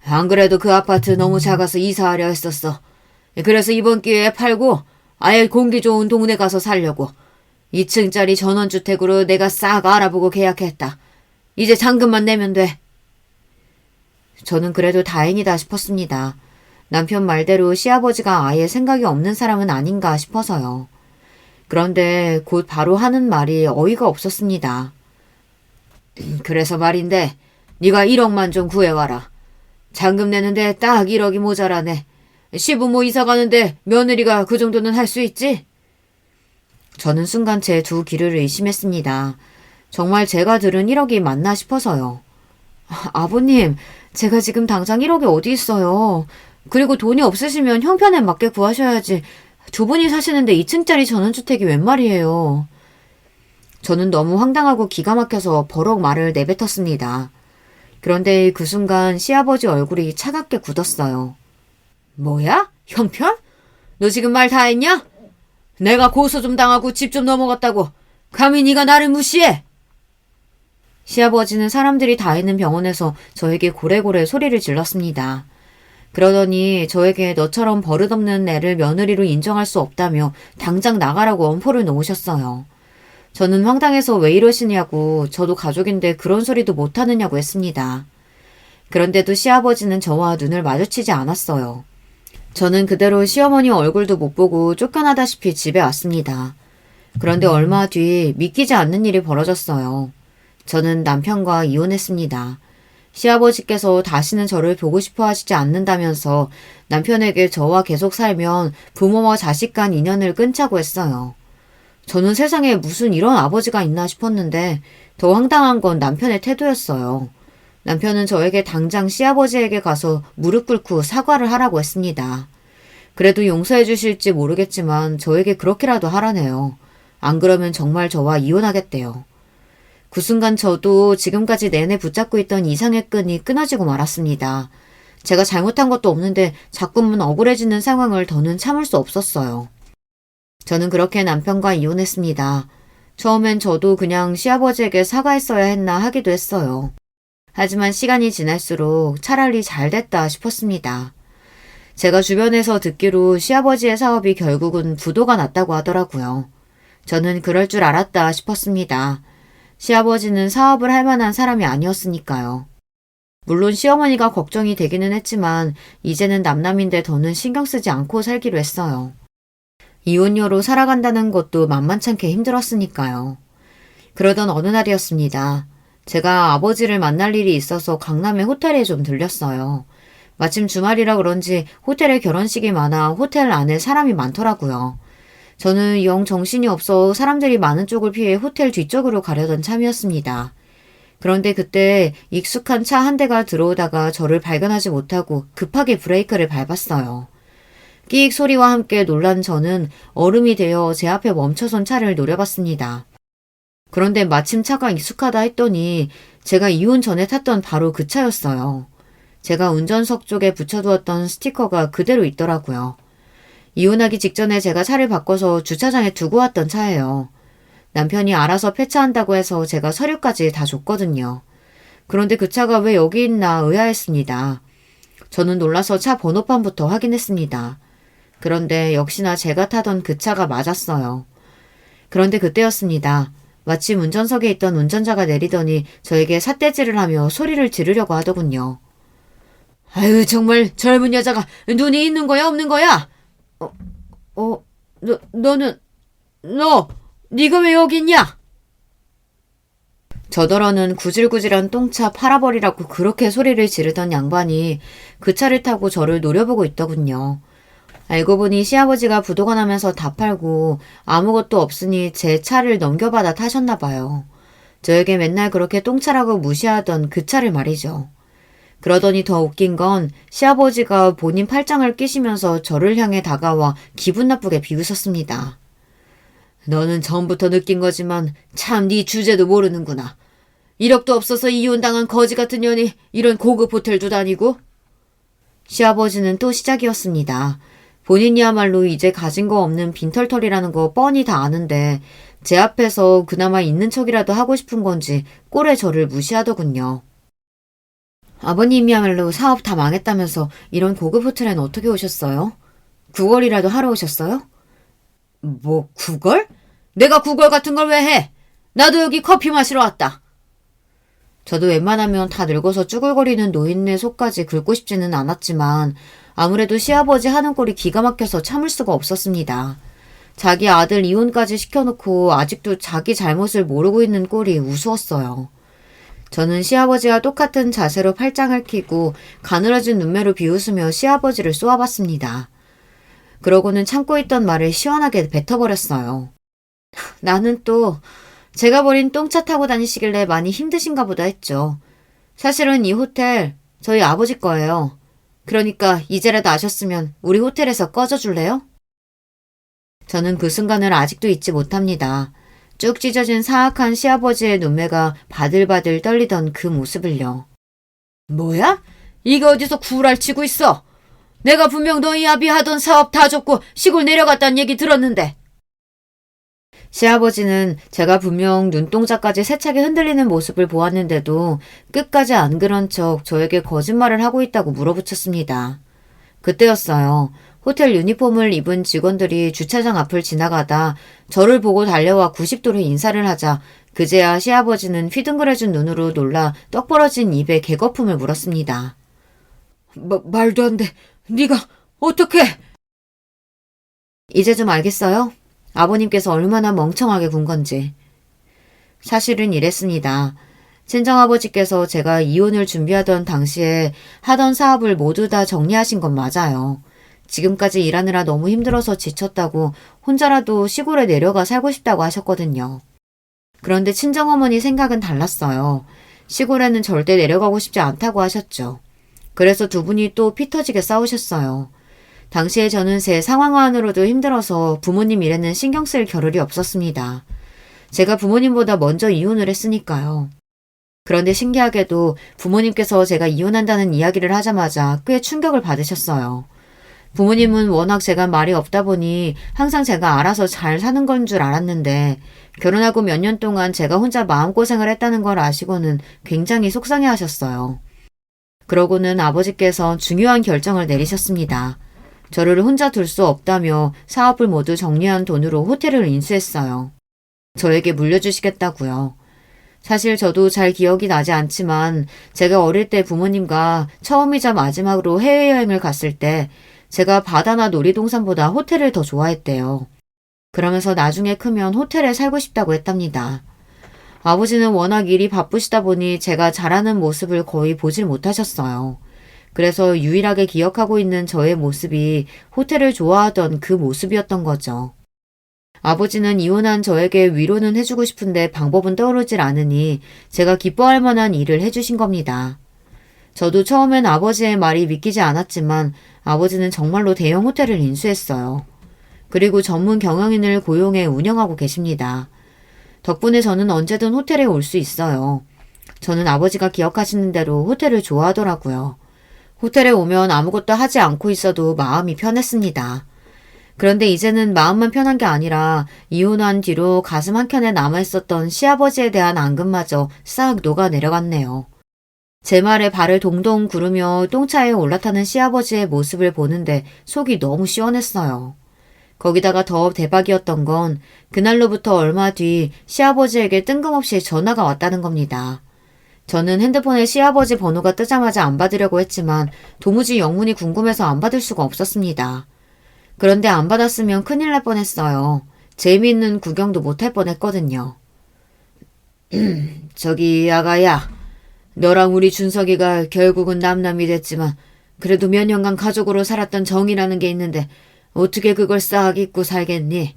안 그래도 그 아파트 너무 작아서 이사하려 했었어. 그래서 이번 기회에 팔고 아예 공기 좋은 동네 가서 살려고. 2층짜리 전원주택으로 내가 싹 알아보고 계약했다. 이제 잔금만 내면 돼. 저는 그래도 다행이다 싶었습니다. 남편 말대로 시아버지가 아예 생각이 없는 사람은 아닌가 싶어서요. 그런데 곧 바로 하는 말이 어이가 없었습니다. 그래서 말인데 네가 1억만 좀 구해와라. 잔금 내는데 딱 1억이 모자라네. 시부모 이사 가는데 며느리가 그 정도는 할 수 있지? 저는 순간 제 두 귀를 의심했습니다. 정말 제가 들은 1억이 맞나 싶어서요. 아버님, 제가 지금 당장 1억이 어디 있어요. 그리고 돈이 없으시면 형편에 맞게 구하셔야지. 두 분이 사시는데 2층짜리 전원주택이 웬 말이에요. 저는 너무 황당하고 기가 막혀서 버럭 말을 내뱉었습니다. 그런데 그 순간 시아버지 얼굴이 차갑게 굳었어요. 뭐야? 형편? 너 지금 말 다 했냐? 내가 고소 좀 당하고 집 좀 넘어갔다고. 감히 네가 나를 무시해? 시아버지는 사람들이 다 있는 병원에서 저에게 고래고래 소리를 질렀습니다. 그러더니 저에게 너처럼 버릇없는 애를 며느리로 인정할 수 없다며 당장 나가라고 엄포를 놓으셨어요. 저는 황당해서 왜 이러시냐고 저도 가족인데 그런 소리도 못하느냐고 했습니다. 그런데도 시아버지는 저와 눈을 마주치지 않았어요. 저는 그대로 시어머니 얼굴도 못 보고 쫓겨나다시피 집에 왔습니다. 그런데 얼마 뒤 믿기지 않는 일이 벌어졌어요. 저는 남편과 이혼했습니다. 시아버지께서 다시는 저를 보고 싶어 하시지 않는다면서 남편에게 저와 계속 살면 부모와 자식 간 인연을 끊자고 했어요. 저는 세상에 무슨 이런 아버지가 있나 싶었는데 더 황당한 건 남편의 태도였어요. 남편은 저에게 당장 시아버지에게 가서 무릎 꿇고 사과를 하라고 했습니다. 그래도 용서해 주실지 모르겠지만 저에게 그렇게라도 하라네요. 안 그러면 정말 저와 이혼하겠대요. 그 순간 저도 지금까지 내내 붙잡고 있던 이상의 끈이 끊어지고 말았습니다. 제가 잘못한 것도 없는데 자꾸만 억울해지는 상황을 더는 참을 수 없었어요. 저는 그렇게 남편과 이혼했습니다. 처음엔 저도 그냥 시아버지에게 사과했어야 했나 하기도 했어요. 하지만 시간이 지날수록 차라리 잘 됐다 싶었습니다. 제가 주변에서 듣기로 시아버지의 사업이 결국은 부도가 났다고 하더라고요. 저는 그럴 줄 알았다 싶었습니다. 시아버지는 사업을 할 만한 사람이 아니었으니까요. 물론 시어머니가 걱정이 되기는 했지만 이제는 남남인데 더는 신경 쓰지 않고 살기로 했어요. 이혼녀로 살아간다는 것도 만만찮게 힘들었으니까요. 그러던 어느 날이었습니다. 제가 아버지를 만날 일이 있어서 강남의 호텔에 좀 들렸어요. 마침 주말이라 그런지 호텔에 결혼식이 많아 호텔 안에 사람이 많더라고요. 저는 영 정신이 없어 사람들이 많은 쪽을 피해 호텔 뒤쪽으로 가려던 참이었습니다. 그런데 그때 익숙한 차 한 대가 들어오다가 저를 발견하지 못하고 급하게 브레이크를 밟았어요. 끼익 소리와 함께 놀란 저는 얼음이 되어 제 앞에 멈춰선 차를 노려봤습니다. 그런데 마침 차가 익숙하다 했더니 제가 이혼 전에 탔던 바로 그 차였어요. 제가 운전석 쪽에 붙여두었던 스티커가 그대로 있더라고요. 이혼하기 직전에 제가 차를 바꿔서 주차장에 두고 왔던 차예요. 남편이 알아서 폐차한다고 해서 제가 서류까지 다 줬거든요. 그런데 그 차가 왜 여기 있나 의아했습니다. 저는 놀라서 차 번호판부터 확인했습니다. 그런데 역시나 제가 타던 그 차가 맞았어요. 그런데 그때였습니다. 마침 운전석에 있던 운전자가 내리더니 저에게 삿대질을 하며 소리를 지르려고 하더군요. 아유, 정말 젊은 여자가 눈이 있는 거야, 없는 거야? 네가 왜 여기 있냐? 저더러는 구질구질한 똥차 팔아버리라고 그렇게 소리를 지르던 양반이 그 차를 타고 저를 노려보고 있더군요. 알고 보니 시아버지가 부도가 나면서 다 팔고 아무것도 없으니 제 차를 넘겨받아 타셨나 봐요. 저에게 맨날 그렇게 똥차라고 무시하던 그 차를 말이죠. 그러더니 더 웃긴 건 시아버지가 본인 팔짱을 끼시면서 저를 향해 다가와 기분 나쁘게 비웃었습니다. 너는 처음부터 느낀 거지만 참 네 주제도 모르는구나. 1억도 없어서 이혼당한 거지 같은 년이 이런 고급 호텔도 다니고? 시아버지는 또 시작이었습니다. 본인이야말로 이제 가진 거 없는 빈털털이라는 거 뻔히 다 아는데 제 앞에서 그나마 있는 척이라도 하고 싶은 건지 꼴에 저를 무시하더군요. 아버님이야말로 사업 다 망했다면서 이런 고급 호텔엔 어떻게 오셨어요? 구걸이라도 하러 오셨어요? 뭐 구걸? 내가 구걸 같은 걸 왜 해? 나도 여기 커피 마시러 왔다. 저도 웬만하면 다 늙어서 쭈글거리는 노인네 속까지 긁고 싶지는 않았지만 아무래도 시아버지 하는 꼴이 기가 막혀서 참을 수가 없었습니다. 자기 아들 이혼까지 시켜놓고 아직도 자기 잘못을 모르고 있는 꼴이 우스웠어요. 저는 시아버지와 똑같은 자세로 팔짱을 끼고 가늘어진 눈매로 비웃으며 시아버지를 쏘아봤습니다. 그러고는 참고 있던 말을 시원하게 뱉어버렸어요. 나는 또 제가 버린 똥차 타고 다니시길래 많이 힘드신가 보다 했죠. 사실은 이 호텔 저희 아버지 거예요. 그러니까 이제라도 아셨으면 우리 호텔에서 꺼져줄래요? 저는 그 순간을 아직도 잊지 못합니다. 쭉 찢어진 사악한 시아버지의 눈매가 바들바들 떨리던 그 모습을요. 뭐야? 이게 어디서 구랄치고 있어? 내가 분명 너희 아비 하던 사업 다 접고 시골 내려갔다는 얘기 들었는데. 시아버지는 제가 분명 눈동자까지 세차게 흔들리는 모습을 보았는데도 끝까지 안 그런 척 저에게 거짓말을 하고 있다고 물어붙였습니다. 그때였어요. 호텔 유니폼을 입은 직원들이 주차장 앞을 지나가다 저를 보고 달려와 90도로 인사를 하자 그제야 시아버지는 휘둥그레진 눈으로 놀라 떡 벌어진 입에 개거품을 물었습니다. 말도 안 돼. 네가 어떻게? 이제 좀 알겠어요? 아버님께서 얼마나 멍청하게 군 건지. 사실은 이랬습니다. 친정아버지께서 제가 이혼을 준비하던 당시에 하던 사업을 모두 다 정리하신 건 맞아요. 지금까지 일하느라 너무 힘들어서 지쳤다고 혼자라도 시골에 내려가 살고 싶다고 하셨거든요. 그런데 친정어머니 생각은 달랐어요. 시골에는 절대 내려가고 싶지 않다고 하셨죠. 그래서 두 분이 또 피 터지게 싸우셨어요. 당시에 저는 제 상황만으로도 힘들어서 부모님 일에는 신경 쓸 겨를이 없었습니다. 제가 부모님보다 먼저 이혼을 했으니까요. 그런데 신기하게도 부모님께서 제가 이혼한다는 이야기를 하자마자 꽤 충격을 받으셨어요. 부모님은 워낙 제가 말이 없다 보니 항상 제가 알아서 잘 사는 건 줄 알았는데 결혼하고 몇 년 동안 제가 혼자 마음고생을 했다는 걸 아시고는 굉장히 속상해 하셨어요. 그러고는 아버지께서 중요한 결정을 내리셨습니다. 저를 혼자 둘 수 없다며 사업을 모두 정리한 돈으로 호텔을 인수했어요. 저에게 물려주시겠다고요. 사실 저도 잘 기억이 나지 않지만 제가 어릴 때 부모님과 처음이자 마지막으로 해외여행을 갔을 때 제가 바다나 놀이동산보다 호텔을 더 좋아했대요. 그러면서 나중에 크면 호텔에 살고 싶다고 했답니다. 아버지는 워낙 일이 바쁘시다 보니 제가 잘하는 모습을 거의 보질 못하셨어요. 그래서 유일하게 기억하고 있는 저의 모습이 호텔을 좋아하던 그 모습이었던 거죠. 아버지는 이혼한 저에게 위로는 해주고 싶은데 방법은 떠오르질 않으니 제가 기뻐할 만한 일을 해주신 겁니다. 저도 처음엔 아버지의 말이 믿기지 않았지만 아버지는 정말로 대형 호텔을 인수했어요. 그리고 전문 경영인을 고용해 운영하고 계십니다. 덕분에 저는 언제든 호텔에 올 수 있어요. 저는 아버지가 기억하시는 대로 호텔을 좋아하더라고요. 호텔에 오면 아무것도 하지 않고 있어도 마음이 편했습니다. 그런데 이제는 마음만 편한 게 아니라 이혼한 뒤로 가슴 한켠에 남아있었던 시아버지에 대한 앙금마저 싹 녹아내려갔네요. 제 말에 발을 동동 구르며 똥차에 올라타는 시아버지의 모습을 보는데 속이 너무 시원했어요. 거기다가 더 대박이었던 건 그날로부터 얼마 뒤 시아버지에게 뜬금없이 전화가 왔다는 겁니다. 저는 핸드폰에 시아버지 번호가 뜨자마자 안 받으려고 했지만 도무지 영문이 궁금해서 안 받을 수가 없었습니다. 그런데 안 받았으면 큰일 날 뻔했어요. 재미있는 구경도 못할 뻔했거든요. 저기 아가야, 너랑 우리 준석이가 결국은 남남이 됐지만 그래도 몇 년간 가족으로 살았던 정이라는 게 있는데 어떻게 그걸 싹 잊고 살겠니?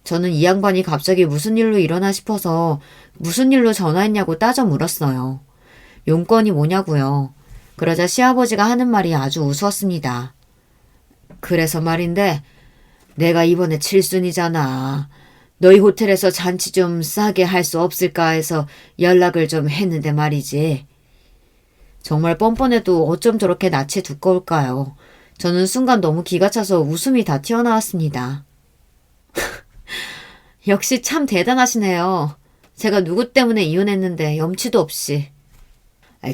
저는 이 양반이 갑자기 무슨 일로 일어나 싶어서 무슨 일로 전화했냐고 따져 물었어요. 용건이 뭐냐고요. 그러자 시아버지가 하는 말이 아주 우스웠습니다. 그래서 말인데 내가 이번에 칠순이잖아. 너희 호텔에서 잔치 좀 싸게 할 수 없을까 해서 연락을 좀 했는데 말이지. 정말 뻔뻔해도 어쩜 저렇게 낯이 두꺼울까요? 저는 순간 너무 기가 차서 웃음이 다 튀어나왔습니다. 역시 참 대단하시네요. 제가 누구 때문에 이혼했는데 염치도 없이.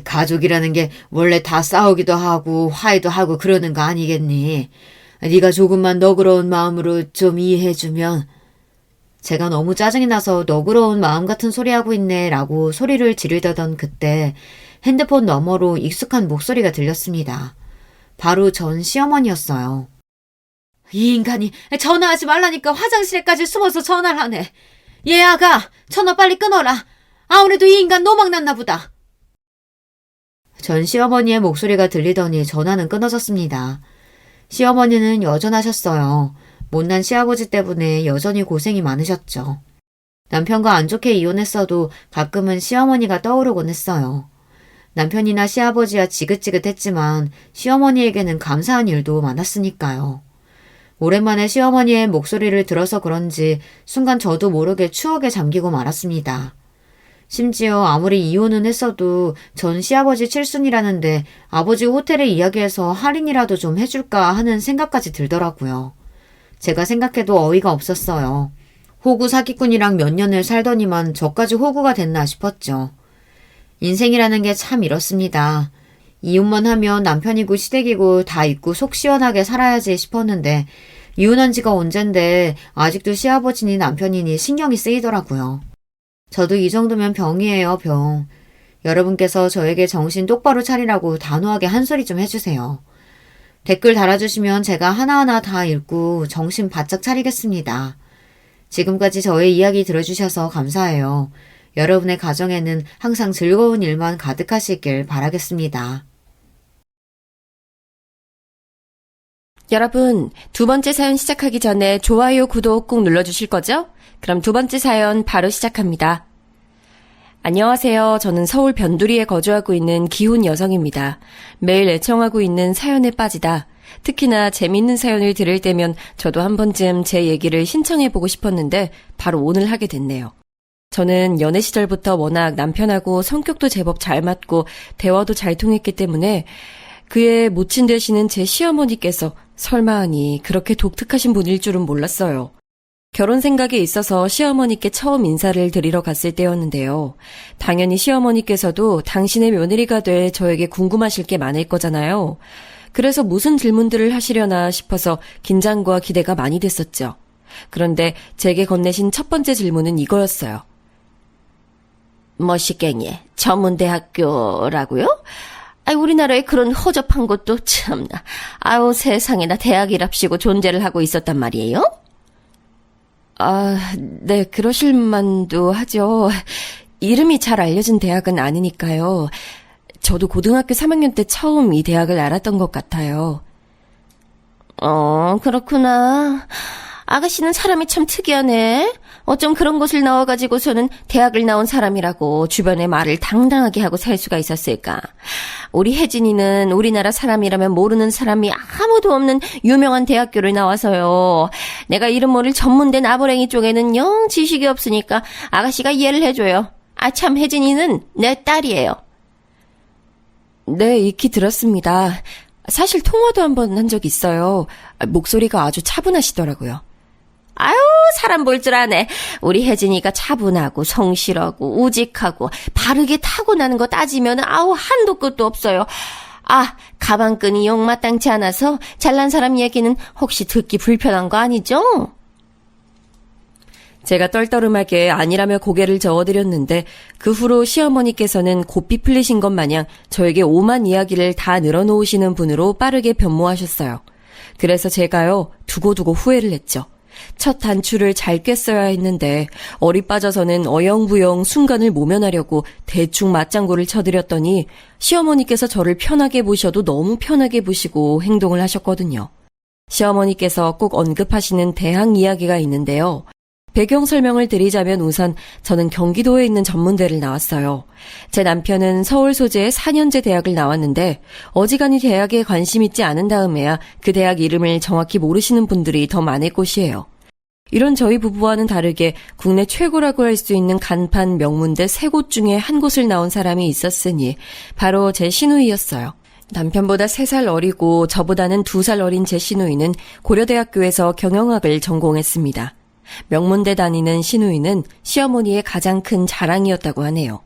가족이라는 게 원래 다 싸우기도 하고 화해도 하고 그러는 거 아니겠니? 네가 조금만 너그러운 마음으로 좀 이해해주면. 제가 너무 짜증이 나서 너그러운 마음 같은 소리 하고 있네 라고 소리를 지르던 그때 핸드폰 너머로 익숙한 목소리가 들렸습니다. 바로 전 시어머니였어요. 이 인간이 전화하지 말라니까 화장실에까지 숨어서 전화를 하네. 얘 아가, 전화 빨리 끊어라. 아무래도 이 인간 노망났나 보다. 전 시어머니의 목소리가 들리더니 전화는 끊어졌습니다. 시어머니는 여전하셨어요. 못난 시아버지 때문에 여전히 고생이 많으셨죠. 남편과 안 좋게 이혼했어도 가끔은 시어머니가 떠오르곤 했어요. 남편이나 시아버지야 지긋지긋했지만 시어머니에게는 감사한 일도 많았으니까요. 오랜만에 시어머니의 목소리를 들어서 그런지 순간 저도 모르게 추억에 잠기고 말았습니다. 심지어 아무리 이혼은 했어도 전 시아버지 칠순이라는데 아버지 호텔에 이야기해서 할인이라도 좀 해줄까 하는 생각까지 들더라고요. 제가 생각해도 어이가 없었어요. 호구 사기꾼이랑 몇 년을 살더니만 저까지 호구가 됐나 싶었죠. 인생이라는 게 참 이렇습니다. 이혼만 하면 남편이고 시댁이고 다 잊고 속 시원하게 살아야지 싶었는데 이혼한 지가 언젠데 아직도 시아버지니 남편이니 신경이 쓰이더라고요. 저도 이 정도면 병이에요, 병. 여러분께서 저에게 정신 똑바로 차리라고 단호하게 한 소리 좀 해주세요. 댓글 달아주시면 제가 하나하나 다 읽고 정신 바짝 차리겠습니다. 지금까지 저의 이야기 들어주셔서 감사해요. 여러분의 가정에는 항상 즐거운 일만 가득하시길 바라겠습니다. 여러분, 두 번째 사연 시작하기 전에 좋아요, 구독 꾹 눌러주실 거죠? 그럼 두 번째 사연 바로 시작합니다. 안녕하세요. 저는 서울 변두리에 거주하고 있는 기혼 여성입니다. 매일 애청하고 있는 사연에 빠지다. 특히나 재미있는 사연을 들을 때면 저도 한 번쯤 제 얘기를 신청해보고 싶었는데 바로 오늘 하게 됐네요. 저는 연애 시절부터 워낙 남편하고 성격도 제법 잘 맞고 대화도 잘 통했기 때문에 그의 모친 되시는 제 시어머니께서 설마 하니 그렇게 독특하신 분일 줄은 몰랐어요. 결혼 생각에 있어서 시어머니께 처음 인사를 드리러 갔을 때였는데요. 당연히 시어머니께서도 당신의 며느리가 될 저에게 궁금하실 게 많을 거잖아요. 그래서 무슨 질문들을 하시려나 싶어서 긴장과 기대가 많이 됐었죠. 그런데 제게 건네신 첫 번째 질문은 이거였어요. 멋있겠니? 전문대학교라고요? 우리나라에 그런 허접한 곳도 참나. 세상에나 대학이랍시고 존재를 하고 있었단 말이에요? 네, 그러실 만도 하죠. 이름이 잘 알려진 대학은 아니니까요. 저도 고등학교 3학년 때 처음 이 대학을 알았던 것 같아요. 그렇구나. 아가씨는 사람이 참 특이하네. 어쩜 그런 곳을 나와가지고서는 대학을 나온 사람이라고 주변에 말을 당당하게 하고 살 수가 있었을까. 우리 혜진이는 우리나라 사람이라면 모르는 사람이 아무도 없는 유명한 대학교를 나와서요. 내가 이름 모를 전문대 나부랭이 쪽에는 영 지식이 없으니까 아가씨가 이해를 해줘요. 참 혜진이는 내 딸이에요. 네, 익히 들었습니다. 사실 통화도 한번 한 적 있어요. 목소리가 아주 차분하시더라고요. 아유, 사람 볼 줄 아네. 우리 혜진이가 차분하고 성실하고 우직하고 바르게 타고나는 거 따지면 아우 한도 끝도 없어요. 아, 가방끈이 용마땅치 않아서 잘난 사람 얘기는 혹시 듣기 불편한 거 아니죠? 제가 떨떠름하게 아니라며 고개를 저어드렸는데 그 후로 시어머니께서는 고삐 풀리신 것 마냥 저에게 오만 이야기를 다 늘어놓으시는 분으로 빠르게 변모하셨어요. 그래서 제가요 두고두고 후회를 했죠. 첫 단추를 잘 꿰써야 했는데 어리 빠져서는 어영부영 순간을 모면하려고 대충 맞장구를 쳐드렸더니 시어머니께서 저를 편하게 보셔도 너무 편하게 보시고 행동을 하셨거든요. 시어머니께서 꼭 언급하시는 대학 이야기가 있는데요. 배경 설명을 드리자면 우선 저는 경기도에 있는 전문대를 나왔어요. 제 남편은 서울 소재의 4년제 대학을 나왔는데 어지간히 대학에 관심 있지 않은 다음에야 그 대학 이름을 정확히 모르시는 분들이 더 많을 곳이에요. 이런 저희 부부와는 다르게 국내 최고라고 할 수 있는 간판 명문대 3곳 중에 한 곳을 나온 사람이 있었으니 바로 제 시누이였어요. 남편보다 3살 어리고 저보다는 2살 어린 제 시누이는 고려대학교에서 경영학을 전공했습니다. 명문대 다니는 시누이는 시어머니의 가장 큰 자랑이었다고 하네요.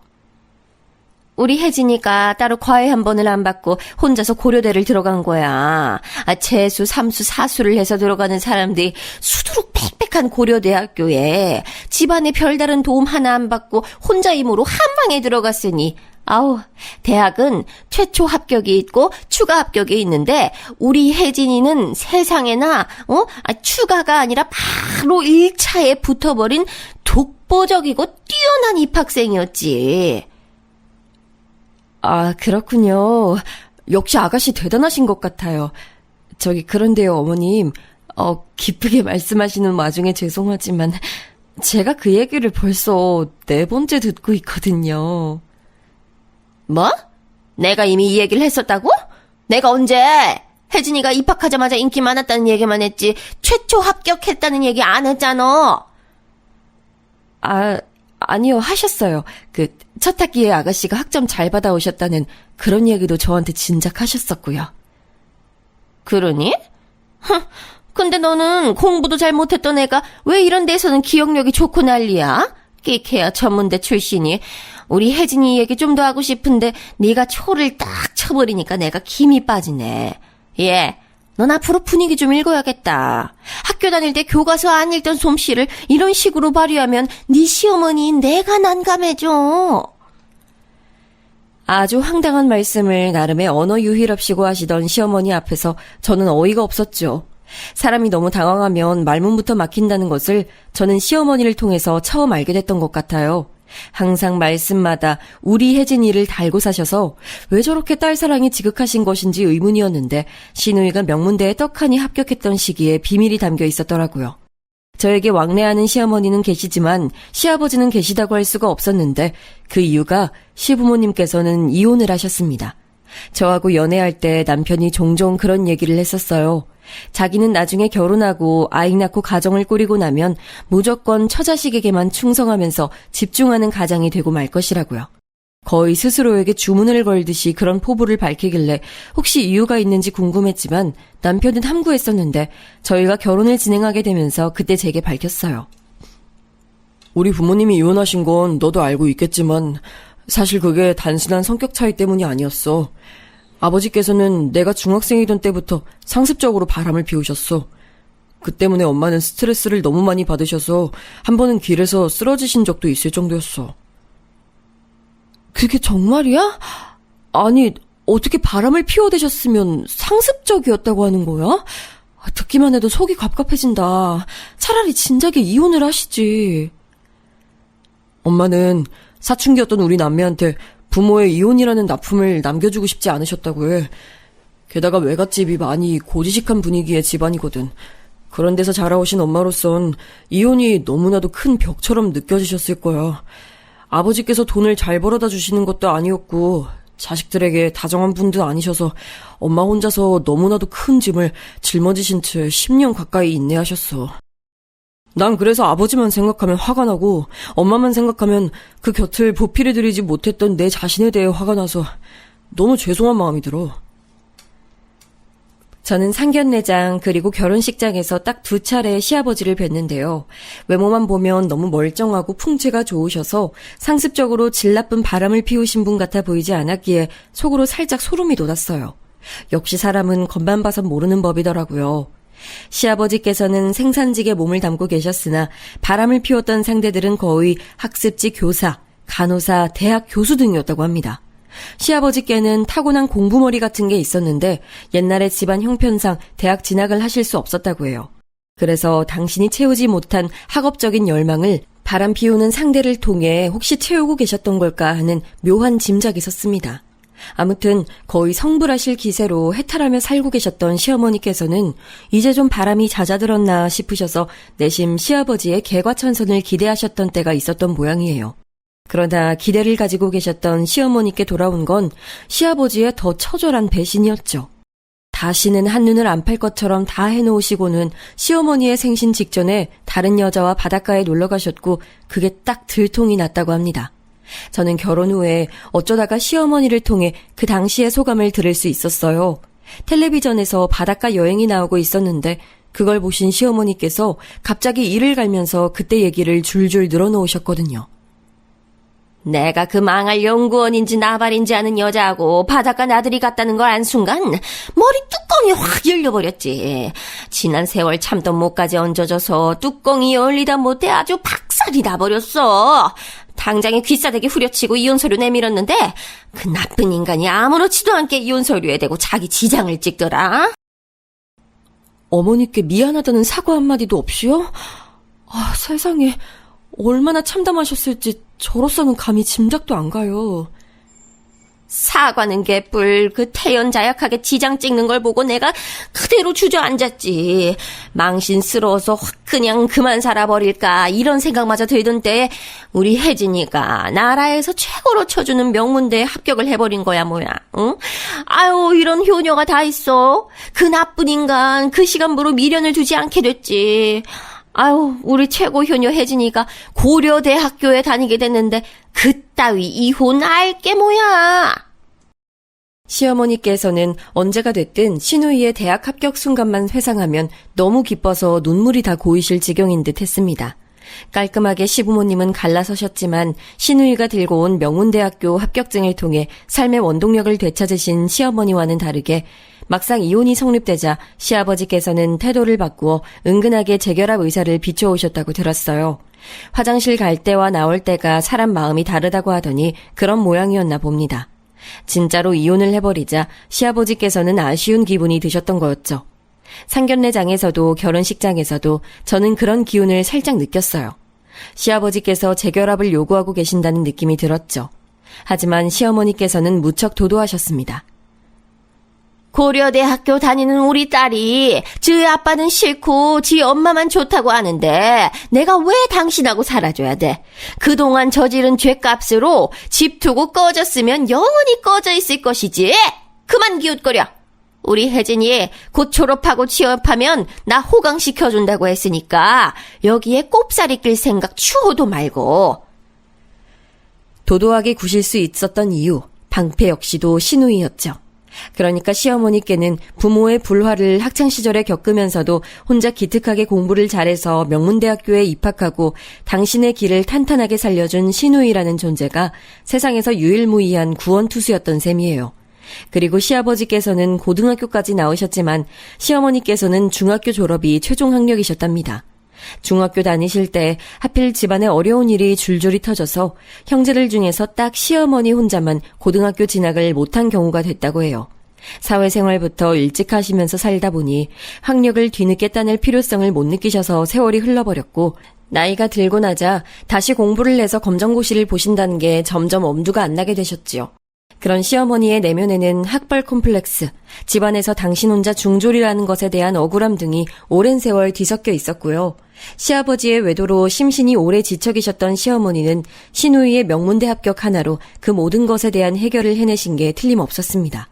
우리 혜진이가 따로 과외 한 번을 안 받고 혼자서 고려대를 들어간 거야. 재수, 삼수, 사수를 해서 들어가는 사람들이 수두룩 빽빽한 고려대학교에 집안에 별다른 도움 하나 안 받고 혼자 힘으로 한 방에 들어갔으니 아우, 대학은 최초 합격이 있고 추가 합격이 있는데 우리 혜진이는 세상에나 추가가 아니라 바로 1차에 붙어버린 독보적이고 뛰어난 입학생이었지. 아, 그렇군요. 역시 아가씨 대단하신 것 같아요. 그런데요, 어머님. 기쁘게 말씀하시는 와중에 죄송하지만 제가 그 얘기를 벌써 4번째 듣고 있거든요. 뭐? 내가 이미 이 얘기를 했었다고? 내가 언제? 혜진이가 입학하자마자 인기 많았다는 얘기만 했지 최초 합격했다는 얘기 안 했잖아. 아니요, 하셨어요. 첫 학기에 아가씨가 학점 잘 받아오셨다는 그런 얘기도 저한테 진작 하셨었고요. 그러니? 근데 너는 공부도 잘 못했던 애가 왜 이런 데서는 기억력이 좋고 난리야? 끼케야 전문대 출신이. 우리 혜진이 얘기 좀 더 하고 싶은데 네가 초를 딱 쳐버리니까 내가 김이 빠지네. 예, 넌 앞으로 분위기 좀 읽어야겠다. 학교 다닐 때 교과서 안 읽던 솜씨를 이런 식으로 발휘하면 네 시어머니인 내가 난감해져. 아주 황당한 말씀을 나름의 언어 유희랍시고 하시던 시어머니 앞에서 저는 어이가 없었죠. 사람이 너무 당황하면 말문부터 막힌다는 것을 저는 시어머니를 통해서 처음 알게 됐던 것 같아요. 항상 말씀마다 우리 혜진이를 달고 사셔서 왜 저렇게 딸 사랑이 지극하신 것인지 의문이었는데 시누이가 명문대에 떡하니 합격했던 시기에 비밀이 담겨 있었더라고요. 저에게 왕래하는 시어머니는 계시지만 시아버지는 계시다고 할 수가 없었는데 그 이유가 시부모님께서는 이혼을 하셨습니다. 저하고 연애할 때 남편이 종종 그런 얘기를 했었어요. 자기는 나중에 결혼하고 아이 낳고 가정을 꾸리고 나면 무조건 처자식에게만 충성하면서 집중하는 가장이 되고 말 것이라고요. 거의 스스로에게 주문을 걸듯이 그런 포부를 밝히길래 혹시 이유가 있는지 궁금했지만 남편은 함구했었는데 저희가 결혼을 진행하게 되면서 그때 제게 밝혔어요. 우리 부모님이 이혼하신 건 너도 알고 있겠지만 사실 그게 단순한 성격 차이 때문이 아니었어. 아버지께서는 내가 중학생이던 때부터 상습적으로 바람을 피우셨어. 그 때문에 엄마는 스트레스를 너무 많이 받으셔서 한 번은 길에서 쓰러지신 적도 있을 정도였어. 그게 정말이야? 아니, 어떻게 바람을 피워대셨으면 상습적이었다고 하는 거야? 듣기만 해도 속이 갑갑해진다. 차라리 진작에 이혼을 하시지. 엄마는 사춘기였던 우리 남매한테 부모의 이혼이라는 납품을 남겨주고 싶지 않으셨다고 해. 게다가 외갓집이 많이 고지식한 분위기의 집안이거든. 그런 데서 자라오신 엄마로선 이혼이 너무나도 큰 벽처럼 느껴지셨을 거야. 아버지께서 돈을 잘 벌어다 주시는 것도 아니었고 자식들에게 다정한 분도 아니셔서 엄마 혼자서 너무나도 큰 짐을 짊어지신 채 10년 가까이 인내하셨어. 난 그래서 아버지만 생각하면 화가 나고 엄마만 생각하면 그 곁을 보필해드리지 못했던 내 자신에 대해 화가 나서 너무 죄송한 마음이 들어. 저는 상견례장 그리고 결혼식장에서 딱 2차례 시아버지를 뵀는데요. 외모만 보면 너무 멀쩡하고 풍채가 좋으셔서 상습적으로 질 나쁜 바람을 피우신 분 같아 보이지 않았기에 속으로 살짝 소름이 돋았어요. 역시 사람은 겉만 봐선 모르는 법이더라고요. 시아버지께서는 생산직에 몸을 담고 계셨으나 바람을 피웠던 상대들은 거의 학습지 교사, 간호사, 대학 교수 등이었다고 합니다. 시아버지께는 타고난 공부머리 같은 게 있었는데 옛날에 집안 형편상 대학 진학을 하실 수 없었다고 해요. 그래서 당신이 채우지 못한 학업적인 열망을 바람 피우는 상대를 통해 혹시 채우고 계셨던 걸까 하는 묘한 짐작이 섰습니다. 아무튼 거의 성불하실 기세로 해탈하며 살고 계셨던 시어머니께서는 이제 좀 바람이 잦아들었나 싶으셔서 내심 시아버지의 개과천선을 기대하셨던 때가 있었던 모양이에요. 그러나 기대를 가지고 계셨던 시어머니께 돌아온 건 시아버지의 더 처절한 배신이었죠. 다시는 한눈을 안 팔 것처럼 다 해놓으시고는 시어머니의 생신 직전에 다른 여자와 바닷가에 놀러 가셨고 그게 딱 들통이 났다고 합니다. 저는 결혼 후에 어쩌다가 시어머니를 통해 그 당시의 소감을 들을 수 있었어요. 텔레비전에서 바닷가 여행이 나오고 있었는데 그걸 보신 시어머니께서 갑자기 이를 갈면서 그때 얘기를 줄줄 늘어놓으셨거든요. 내가 그 망할 연구원인지 나발인지 아는 여자하고 바닷가 나들이 갔다는 걸 안 순간 머리 뚜껑이 확 열려버렸지. 지난 세월 참던 목까지 얹어져서 뚜껑이 열리다 못해 아주 박살이 나버렸어. 당장에 귀싸대기 후려치고 이혼서류 내밀었는데 그 나쁜 인간이 아무렇지도 않게 이혼서류에 대고 자기 지장을 찍더라. 어머니께 미안하다는 사과 한마디도 없이요? 아, 세상에 얼마나 참담하셨을지 저로서는 감히 짐작도 안 가요. 사과는 개뿔. 그 태연자약하게 지장 찍는 걸 보고 내가 그대로 주저앉았지. 망신스러워서 확 그냥 그만 살아버릴까 이런 생각마저 들던 때에 우리 혜진이가 나라에서 최고로 쳐주는 명문대에 합격을 해버린 거야 뭐야. 응? 아유 이런 효녀가 다 있어. 그 나쁜 인간 그 시간부로 미련을 두지 않게 됐지. 아유, 우리 최고 효녀 혜진이가 고려대학교에 다니게 됐는데 그따위 이혼 알게 뭐야. 시어머니께서는 언제가 됐든 신우이의 대학 합격 순간만 회상하면 너무 기뻐서 눈물이 다 고이실 지경인 듯 했습니다. 깔끔하게 시부모님은 갈라서셨지만 신우이가 들고 온 명문대학교 합격증을 통해 삶의 원동력을 되찾으신 시어머니와는 다르게 막상 이혼이 성립되자 시아버지께서는 태도를 바꾸어 은근하게 재결합 의사를 비춰오셨다고 들었어요. 화장실 갈 때와 나올 때가 사람 마음이 다르다고 하더니 그런 모양이었나 봅니다. 진짜로 이혼을 해버리자 시아버지께서는 아쉬운 기분이 드셨던 거였죠. 상견례장에서도 결혼식장에서도 저는 그런 기운을 살짝 느꼈어요. 시아버지께서 재결합을 요구하고 계신다는 느낌이 들었죠. 하지만 시어머니께서는 무척 도도하셨습니다. 고려대학교 다니는 우리 딸이 지 아빠는 싫고 지 엄마만 좋다고 하는데 내가 왜 당신하고 살아줘야 돼? 그동안 저지른 죄값으로 집 두고 꺼졌으면 영원히 꺼져 있을 것이지. 그만 기웃거려. 우리 혜진이 곧 졸업하고 취업하면 나 호강시켜준다고 했으니까 여기에 꼽사리 낄 생각 추호도 말고. 도도하게 구실 수 있었던 이유, 방패 역시도 신우이였죠. 그러니까 시어머니께는 부모의 불화를 학창시절에 겪으면서도 혼자 기특하게 공부를 잘해서 명문대학교에 입학하고 당신의 길을 탄탄하게 살려준 신우이라는 존재가 세상에서 유일무이한 구원투수였던 셈이에요. 그리고 시아버지께서는 고등학교까지 나오셨지만 시어머니께서는 중학교 졸업이 최종 학력이셨답니다. 중학교 다니실 때 하필 집안에 어려운 일이 줄줄이 터져서 형제들 중에서 딱 시어머니 혼자만 고등학교 진학을 못한 경우가 됐다고 해요. 사회생활부터 일찍 하시면서 살다 보니 학력을 뒤늦게 따낼 필요성을 못 느끼셔서 세월이 흘러버렸고 나이가 들고 나자 다시 공부를 해서 검정고시를 보신다는 게 점점 엄두가 안 나게 되셨지요. 그런 시어머니의 내면에는 학벌 콤플렉스, 집안에서 당신 혼자 중졸이라는 것에 대한 억울함 등이 오랜 세월 뒤섞여 있었고요. 시아버지의 외도로 심신이 오래 지쳐 계셨던 시어머니는 신우이의 명문대 합격 하나로 그 모든 것에 대한 해결을 해내신 게 틀림없었습니다.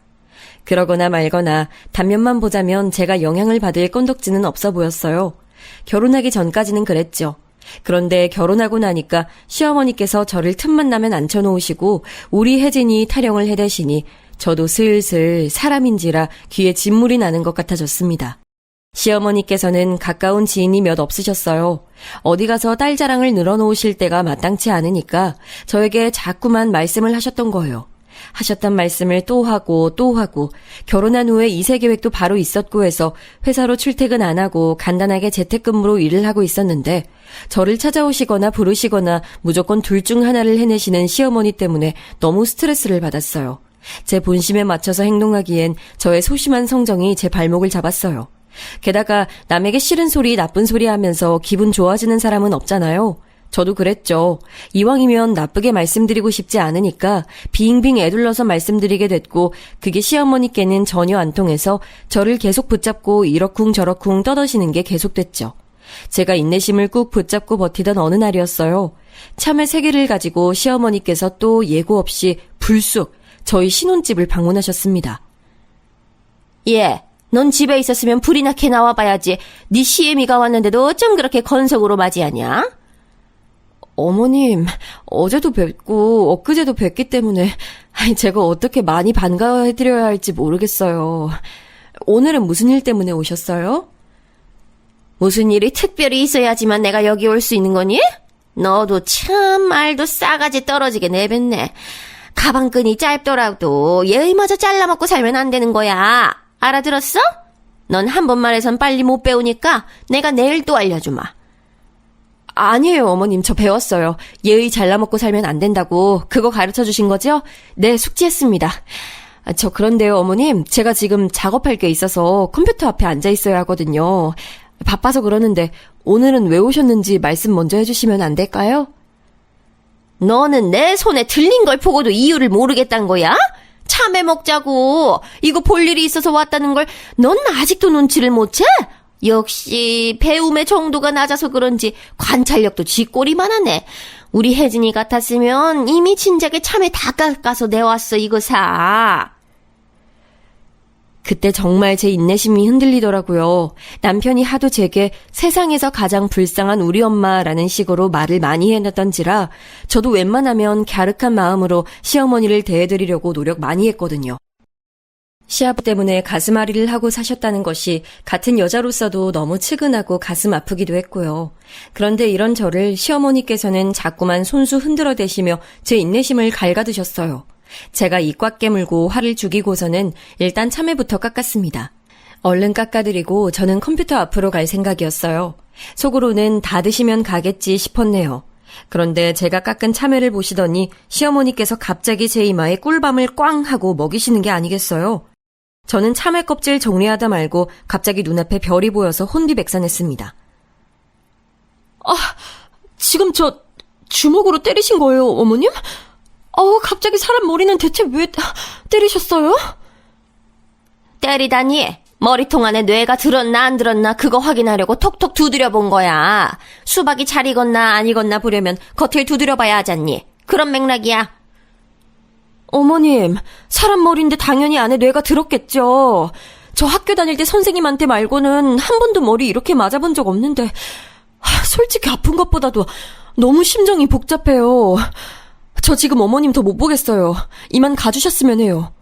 그러거나 말거나 단면만 보자면 제가 영향을 받을 건덕지는 없어 보였어요. 결혼하기 전까지는 그랬죠. 그런데 결혼하고 나니까 시어머니께서 저를 틈만 나면 앉혀놓으시고 우리 혜진이 타령을 해대시니 저도 슬슬 사람인지라 귀에 진물이 나는 것 같아졌습니다. 시어머니께서는 가까운 지인이 몇 없으셨어요. 어디 가서 딸 자랑을 늘어놓으실 때가 마땅치 않으니까 저에게 자꾸만 말씀을 하셨던 거예요. 하셨던 말씀을 또 하고 결혼한 후에 2세 계획도 바로 있었고 해서 회사로 출퇴근 안 하고 간단하게 재택근무로 일을 하고 있었는데 저를 찾아오시거나 부르시거나 무조건 둘 중 하나를 해내시는 시어머니 때문에 너무 스트레스를 받았어요. 제 본심에 맞춰서 행동하기엔 저의 소심한 성정이 제 발목을 잡았어요. 게다가 남에게 싫은 소리, 나쁜 소리 하면서 기분 좋아지는 사람은 없잖아요. 저도 그랬죠. 이왕이면 나쁘게 말씀드리고 싶지 않으니까 빙빙 애둘러서 말씀드리게 됐고 그게 시어머니께는 전혀 안 통해서 저를 계속 붙잡고 이러쿵저러쿵 떠드시는 게 계속됐죠. 제가 인내심을 꾹 붙잡고 버티던 어느 날이었어요. 참외 3개를 가지고 시어머니께서 또 예고 없이 불쑥 저희 신혼집을 방문하셨습니다. 예, 넌 집에 있었으면 불이나 캐 나와봐야지. 네 시애미가 왔는데도 어쩜 그렇게 건석으로 맞이하냐? 어머님, 어제도 뵙고 엊그제도 뵙기 때문에 제가 어떻게 많이 반가워해드려야 할지 모르겠어요. 오늘은 무슨 일 때문에 오셨어요? 무슨 일이 특별히 있어야지만 내가 여기 올 수 있는 거니? 너도 참 말도 싸가지 떨어지게 내뱉네. 가방끈이 짧더라도 얘마저 잘라먹고 살면 안 되는 거야. 알아들었어? 넌 한 번 말해선 빨리 못 배우니까 내가 내일 또 알려주마. 아니에요, 어머님. 저 배웠어요. 예의 잘라먹고 살면 안 된다고. 그거 가르쳐 주신 거죠? 네, 숙지했습니다. 저 그런데요, 어머님. 제가 지금 작업할 게 있어서 컴퓨터 앞에 앉아 있어야 하거든요. 바빠서 그러는데 오늘은 왜 오셨는지 말씀 먼저 해주시면 안 될까요? 너는 내 손에 들린 걸 보고도 이유를 모르겠단 거야? 참외 먹자고. 이거 볼 일이 있어서 왔다는 걸 넌 아직도 눈치를 못 채? 역시 배움의 정도가 낮아서 그런지 관찰력도 쥐꼬리만 하네. 우리 혜진이 같았으면 이미 진작에 참외 다 깎아서 내왔어. 이거 사. 그때 정말 제 인내심이 흔들리더라고요. 남편이 하도 제게 세상에서 가장 불쌍한 우리 엄마라는 식으로 말을 많이 해놨던지라 저도 웬만하면 갸륵한 마음으로 시어머니를 대해드리려고 노력 많이 했거든요. 시아버 때문에 가슴앓이를 하고 사셨다는 것이 같은 여자로서도 너무 측은하고 가슴 아프기도 했고요. 그런데 이런 저를 시어머니께서는 자꾸만 손수 흔들어대시며 제 인내심을 갉아드셨어요. 제가 입 꽉 깨물고 화를 죽이고서는 일단 참외부터 깎았습니다. 얼른 깎아드리고 저는 컴퓨터 앞으로 갈 생각이었어요. 속으로는 다 드시면 가겠지 싶었네요. 그런데 제가 깎은 참외를 보시더니 시어머니께서 갑자기 제 이마에 꿀밤을 꽝 하고 먹이시는 게 아니겠어요? 저는 참외 껍질 정리하다 말고 갑자기 눈앞에 별이 보여서 혼비백산했습니다. 지금 저 주먹으로 때리신 거예요, 어머님? 갑자기 사람 머리는 대체 왜 때리셨어요? 때리다니. 머리통 안에 뇌가 들었나 안 들었나 그거 확인하려고 톡톡 두드려 본 거야. 수박이 잘 익었나 안 익었나 보려면 겉을 두드려 봐야 하잖니. 그런 맥락이야. 어머님, 사람 머리인데 당연히 안에 뇌가 들었겠죠. 저 학교 다닐 때 선생님한테 말고는 한 번도 머리 이렇게 맞아본 적 없는데 솔직히 아픈 것보다도 너무 심정이 복잡해요. 저 지금 어머님 더 못 보겠어요. 이만 가주셨으면 해요.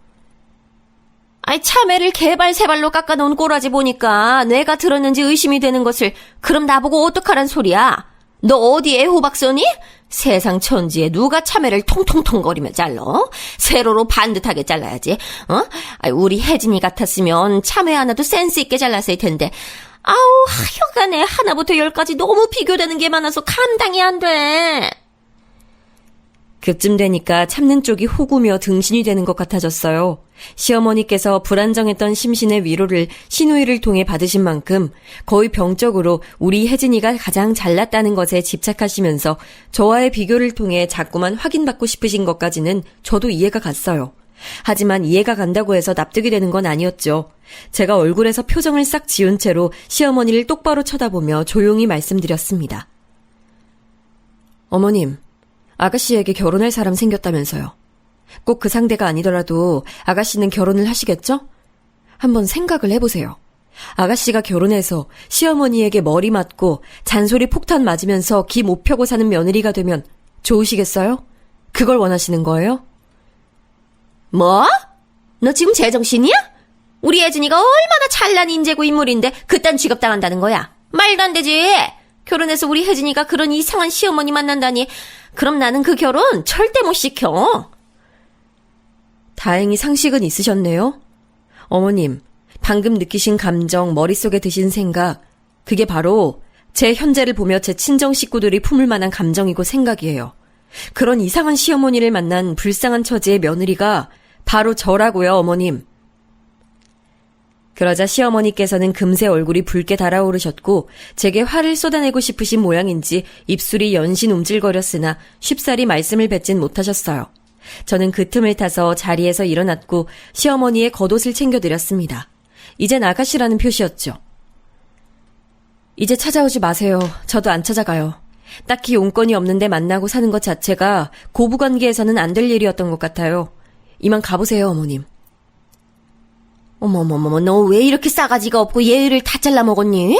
아이, 참외를 개발 세발로 깎아놓은 꼬라지 보니까 뇌가 들었는지 의심이 되는 것을 그럼 나보고 어떡하란 소리야? 너 어디 애호박 써니? 세상 천지에 누가 참외를 통통통거리며 잘라? 세로로 반듯하게 잘라야지. 아이, 우리 혜진이 같았으면 참외 하나도 센스 있게 잘랐을 텐데. 아우, 하여간에 하나부터 10까지 너무 비교되는 게 많아서 감당이 안 돼. 그쯤 되니까 참는 쪽이 호구며 등신이 되는 것 같아졌어요. 시어머니께서 불안정했던 심신의 위로를 시누이를 통해 받으신 만큼 거의 병적으로 우리 혜진이가 가장 잘났다는 것에 집착하시면서 저와의 비교를 통해 자꾸만 확인받고 싶으신 것까지는 저도 이해가 갔어요. 하지만 이해가 간다고 해서 납득이 되는 건 아니었죠. 제가 얼굴에서 표정을 싹 지운 채로 시어머니를 똑바로 쳐다보며 조용히 말씀드렸습니다. 어머님, 아가씨에게 결혼할 사람 생겼다면서요. 꼭 그 상대가 아니더라도 아가씨는 결혼을 하시겠죠? 한번 생각을 해보세요. 아가씨가 결혼해서 시어머니에게 머리 맞고 잔소리 폭탄 맞으면서 기 못 펴고 사는 며느리가 되면 좋으시겠어요? 그걸 원하시는 거예요? 뭐? 너 지금 제정신이야? 우리 혜진이가 얼마나 찬란 인재고 인물인데 그딴 취급당한다는 거야. 말도 안 되지. 결혼해서 우리 혜진이가 그런 이상한 시어머니 만난다니. 그럼 나는 그 결혼 절대 못 시켜. 다행히 상식은 있으셨네요. 어머님, 방금 느끼신 감정, 머릿속에 드신 생각, 그게 바로 제 현재를 보며 제 친정 식구들이 품을 만한 감정이고 생각이에요. 그런 이상한 시어머니를 만난 불쌍한 처지의 며느리가 바로 저라고요, 어머님. 그러자 시어머니께서는 금세 얼굴이 붉게 달아오르셨고 제게 화를 쏟아내고 싶으신 모양인지 입술이 연신 움찔거렸으나 쉽사리 말씀을 뱉진 못하셨어요. 저는 그 틈을 타서 자리에서 일어났고 시어머니의 겉옷을 챙겨드렸습니다. 이제 나가시라는 표시였죠. 이제 찾아오지 마세요. 저도 안 찾아가요. 딱히 용건이 없는데 만나고 사는 것 자체가 고부관계에서는 안 될 일이었던 것 같아요. 이만 가보세요, 어머님. 어머머머머, 너 왜 이렇게 싸가지가 없고 예의를 다 잘라먹었니?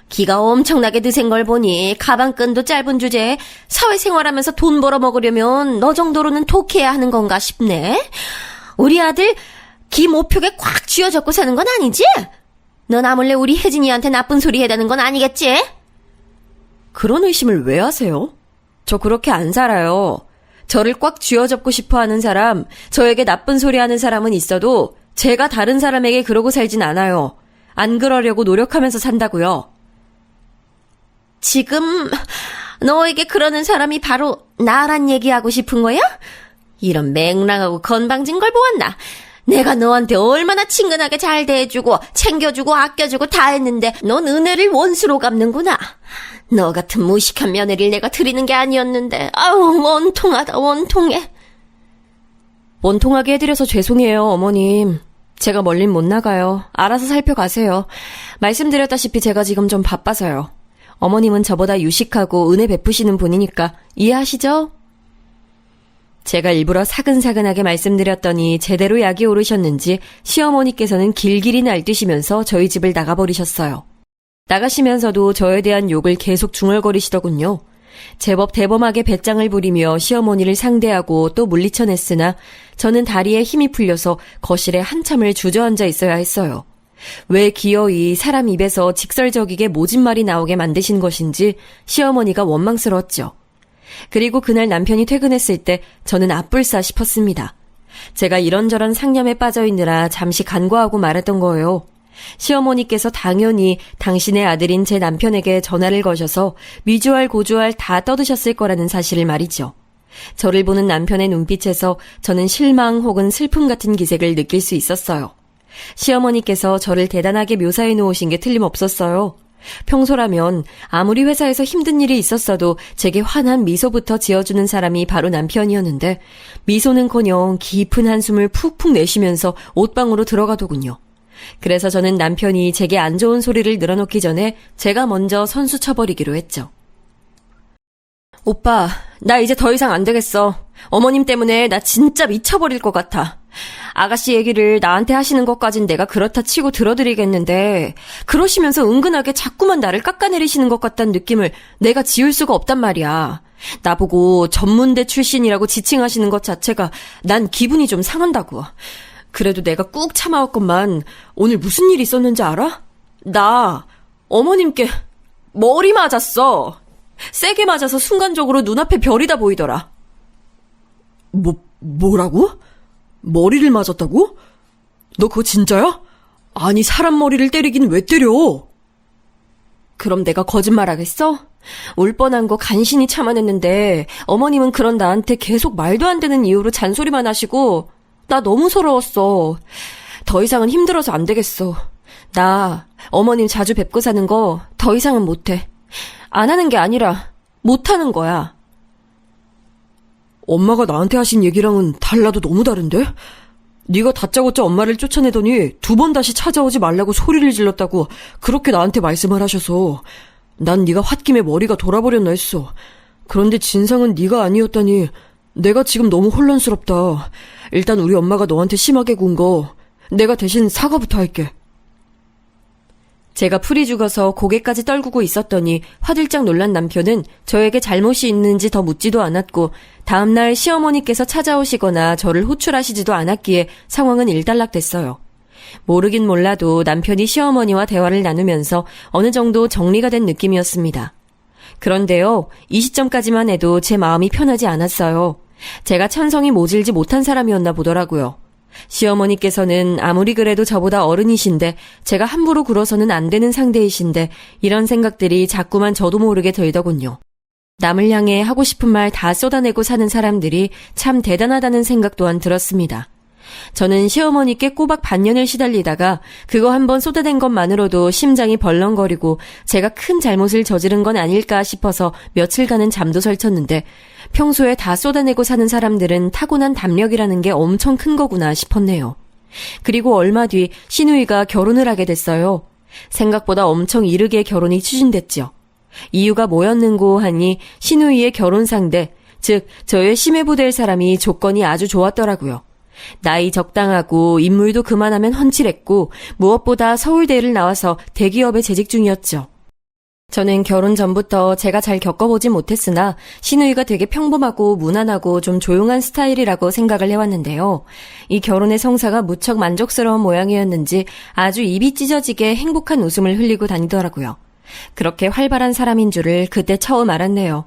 기가 엄청나게 드센 걸 보니 가방끈도 짧은 주제에 사회생활하면서 돈 벌어먹으려면 너 정도로는 독해야 하는 건가 싶네. 우리 아들 기 모표게 꽉 쥐어잡고 사는 건 아니지? 너 나 몰래 우리 혜진이한테 나쁜 소리 해다는 건 아니겠지? 그런 의심을 왜 하세요? 저 그렇게 안 살아요. 저를 꽉 쥐어잡고 싶어하는 사람, 저에게 나쁜 소리 하는 사람은 있어도 제가 다른 사람에게 그러고 살진 않아요. 안 그러려고 노력하면서 산다고요. 지금 너에게 그러는 사람이 바로 나란 얘기하고 싶은 거야? 이런 맹랑하고 건방진 걸 보았나? 내가 너한테 얼마나 친근하게 잘 대해주고 챙겨주고 아껴주고 다 했는데 넌 은혜를 원수로 갚는구나. 너 같은 무식한 며느리를 내가 드리는 게 아니었는데 아우 원통하다 원통해. 원통하게 해드려서 죄송해요, 어머님. 제가 멀린 못 나가요. 알아서 살펴가세요. 말씀드렸다시피 제가 지금 좀 바빠서요. 어머님은 저보다 유식하고 은혜 베푸시는 분이니까 이해하시죠? 제가 일부러 사근사근하게 말씀드렸더니 제대로 약이 오르셨는지 시어머니께서는 길길이 날뛰시면서 저희 집을 나가버리셨어요. 나가시면서도 저에 대한 욕을 계속 중얼거리시더군요. 제법 대범하게 배짱을 부리며 시어머니를 상대하고 또 물리쳐냈으나 저는 다리에 힘이 풀려서 거실에 한참을 주저앉아 있어야 했어요. 왜 기어이 사람 입에서 직설적이게 모진 말이 나오게 만드신 것인지 시어머니가 원망스러웠죠. 그리고 그날 남편이 퇴근했을 때 저는 앞불싸 싶었습니다. 제가 이런저런 상념에 빠져있느라 잠시 간과하고 말았던 거예요. 시어머니께서 당연히 당신의 아들인 제 남편에게 전화를 거셔서 미주알 고주알 다 떠드셨을 거라는 사실을 말이죠. 저를 보는 남편의 눈빛에서 저는 실망 혹은 슬픔 같은 기색을 느낄 수 있었어요. 시어머니께서 저를 대단하게 묘사해 놓으신 게 틀림없었어요. 평소라면 아무리 회사에서 힘든 일이 있었어도 제게 환한 미소부터 지어주는 사람이 바로 남편이었는데 미소는커녕 깊은 한숨을 푹푹 내쉬면서 옷방으로 들어가더군요. 그래서 저는 남편이 제게 안 좋은 소리를 늘어놓기 전에 제가 먼저 선수 쳐버리기로 했죠. 오빠, 나 이제 더 이상 안 되겠어. 어머님 때문에 나 진짜 미쳐버릴 것 같아. 아가씨 얘기를 나한테 하시는 것까진 내가 그렇다 치고 들어드리겠는데 그러시면서 은근하게 자꾸만 나를 깎아내리시는 것 같다는 느낌을 내가 지울 수가 없단 말이야. 나보고 전문대 출신이라고 지칭하시는 것 자체가 난 기분이 좀 상한다고. 그래도 내가 꾹 참아왔건만 오늘 무슨 일이 있었는지 알아? 나 어머님께 머리 맞았어. 세게 맞아서 순간적으로 눈앞에 별이 다 보이더라. 뭐라고? 머리를 맞았다고? 너 그거 진짜야? 아니 사람 머리를 때리긴 왜 때려? 그럼 내가 거짓말하겠어? 울 뻔한 거 간신히 참아냈는데 어머님은 그런 나한테 계속 말도 안 되는 이유로 잔소리만 하시고 나 너무 서러웠어. 더 이상은 힘들어서 안 되겠어. 나 어머님 자주 뵙고 사는 거 더 이상은 못해. 안 하는 게 아니라 못하는 거야. 엄마가 나한테 하신 얘기랑은 달라도 너무 다른데? 네가 다짜고짜 엄마를 쫓아내더니 2번 다시 찾아오지 말라고 소리를 질렀다고 그렇게 나한테 말씀을 하셔서 난 네가 홧김에 머리가 돌아버렸나 했어. 그런데 진상은 네가 아니었다니 내가 지금 너무 혼란스럽다. 일단 우리 엄마가 너한테 심하게 군 거 내가 대신 사과부터 할게. 제가 풀이 죽어서 고개까지 떨구고 있었더니 화들짝 놀란 남편은 저에게 잘못이 있는지 더 묻지도 않았고 다음날 시어머니께서 찾아오시거나 저를 호출하시지도 않았기에 상황은 일단락됐어요. 모르긴 몰라도 남편이 시어머니와 대화를 나누면서 어느 정도 정리가 된 느낌이었습니다. 그런데요, 이 시점까지만 해도 제 마음이 편하지 않았어요. 제가 천성이 모질지 못한 사람이었나 보더라고요. 시어머니께서는 아무리 그래도 저보다 어른이신데 제가 함부로 굴어서는 안 되는 상대이신데 이런 생각들이 자꾸만 저도 모르게 들더군요. 남을 향해 하고 싶은 말 다 쏟아내고 사는 사람들이 참 대단하다는 생각 또한 들었습니다. 저는 시어머니께 꼬박 반년을 시달리다가 그거 한번 쏟아낸 것만으로도 심장이 벌렁거리고 제가 큰 잘못을 저지른 건 아닐까 싶어서 며칠간은 잠도 설쳤는데 평소에 다 쏟아내고 사는 사람들은 타고난 담력이라는 게 엄청 큰 거구나 싶었네요. 그리고 얼마 뒤 시누이가 결혼을 하게 됐어요. 생각보다 엄청 이르게 결혼이 추진됐죠. 이유가 뭐였는고 하니 시누이의 결혼 상대, 즉 저의 심해부 될 사람이 조건이 아주 좋았더라고요. 나이 적당하고 인물도 그만하면 훤칠했고 무엇보다 서울대를 나와서 대기업에 재직 중이었죠. 저는 결혼 전부터 제가 잘 겪어보진 못했으나 시누이가 되게 평범하고 무난하고 좀 조용한 스타일이라고 생각을 해왔는데요. 이 결혼의 성사가 무척 만족스러운 모양이었는지 아주 입이 찢어지게 행복한 웃음을 흘리고 다니더라고요. 그렇게 활발한 사람인 줄을 그때 처음 알았네요.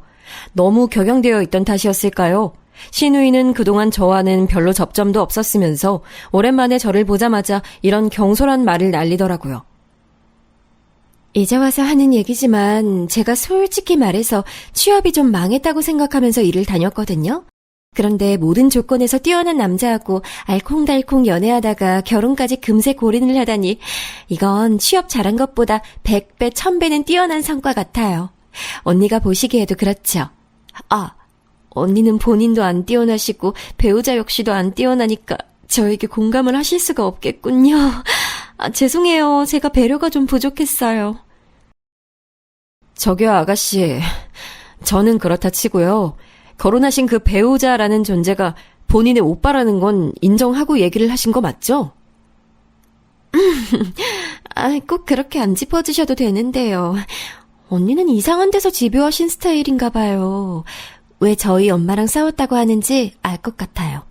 너무 격양되어 있던 탓이었을까요? 시누이는 그동안 저와는 별로 접점도 없었으면서 오랜만에 저를 보자마자 이런 경솔한 말을 날리더라고요. 이제 와서 하는 얘기지만 제가 솔직히 말해서 취업이 좀 망했다고 생각하면서 일을 다녔거든요. 그런데 모든 조건에서 뛰어난 남자하고 알콩달콩 연애하다가 결혼까지 금세 골인을 하다니 이건 취업 잘한 것보다 100배, 1000배는 뛰어난 성과 같아요. 언니가 보시기에도 그렇죠. 언니는 본인도 안 뛰어나시고 배우자 역시도 안 뛰어나니까 저에게 공감을 하실 수가 없겠군요. 죄송해요. 제가 배려가 좀 부족했어요. 저기요, 아가씨. 저는 그렇다 치고요. 결혼하신 그 배우자라는 존재가 본인의 오빠라는 건 인정하고 얘기를 하신 거 맞죠? 꼭 그렇게 안 짚어주셔도 되는데요. 언니는 이상한 데서 집요하신 스타일인가 봐요. 왜 저희 엄마랑 싸웠다고 하는지 알 것 같아요.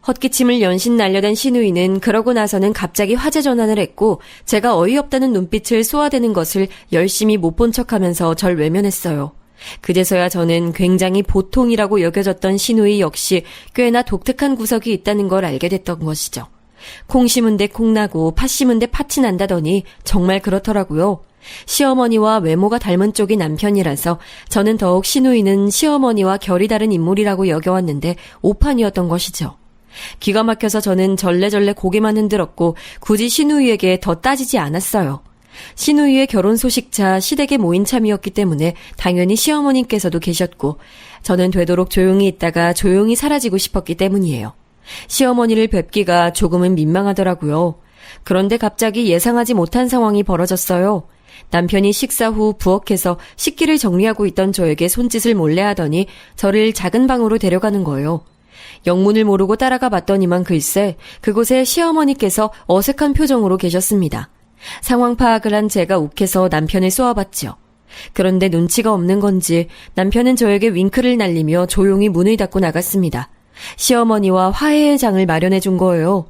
헛기침을 연신 날려댄 시누이는 그러고 나서는 갑자기 화제 전환을 했고 제가 어이없다는 눈빛을 쏘아대는 것을 열심히 못 본 척하면서 절 외면했어요. 그제서야 저는 굉장히 보통이라고 여겨졌던 시누이 역시 꽤나 독특한 구석이 있다는 걸 알게 됐던 것이죠. 콩 심은 데 콩 나고 팥 심은 데 팥이 난다더니 정말 그렇더라고요. 시어머니와 외모가 닮은 쪽이 남편이라서 저는 더욱 시누이는 시어머니와 결이 다른 인물이라고 여겨왔는데 오판이었던 것이죠. 기가 막혀서 저는 절레절레 고개만 흔들었고 굳이 시누이에게 더 따지지 않았어요. 시누이의 결혼 소식차 시댁에 모인 참이었기 때문에 당연히 시어머님께서도 계셨고 저는 되도록 조용히 있다가 조용히 사라지고 싶었기 때문이에요. 시어머니를 뵙기가 조금은 민망하더라고요. 그런데 갑자기 예상하지 못한 상황이 벌어졌어요. 남편이 식사 후 부엌에서 식기를 정리하고 있던 저에게 손짓을 몰래 하더니 저를 작은 방으로 데려가는 거예요. 영문을 모르고 따라가 봤더니만 글쎄 그곳에 시어머니께서 어색한 표정으로 계셨습니다. 상황 파악을 한 제가 욱해서 남편을 쏘아봤죠. 그런데 눈치가 없는 건지 남편은 저에게 윙크를 날리며 조용히 문을 닫고 나갔습니다. 시어머니와 화해의 장을 마련해 준 거예요.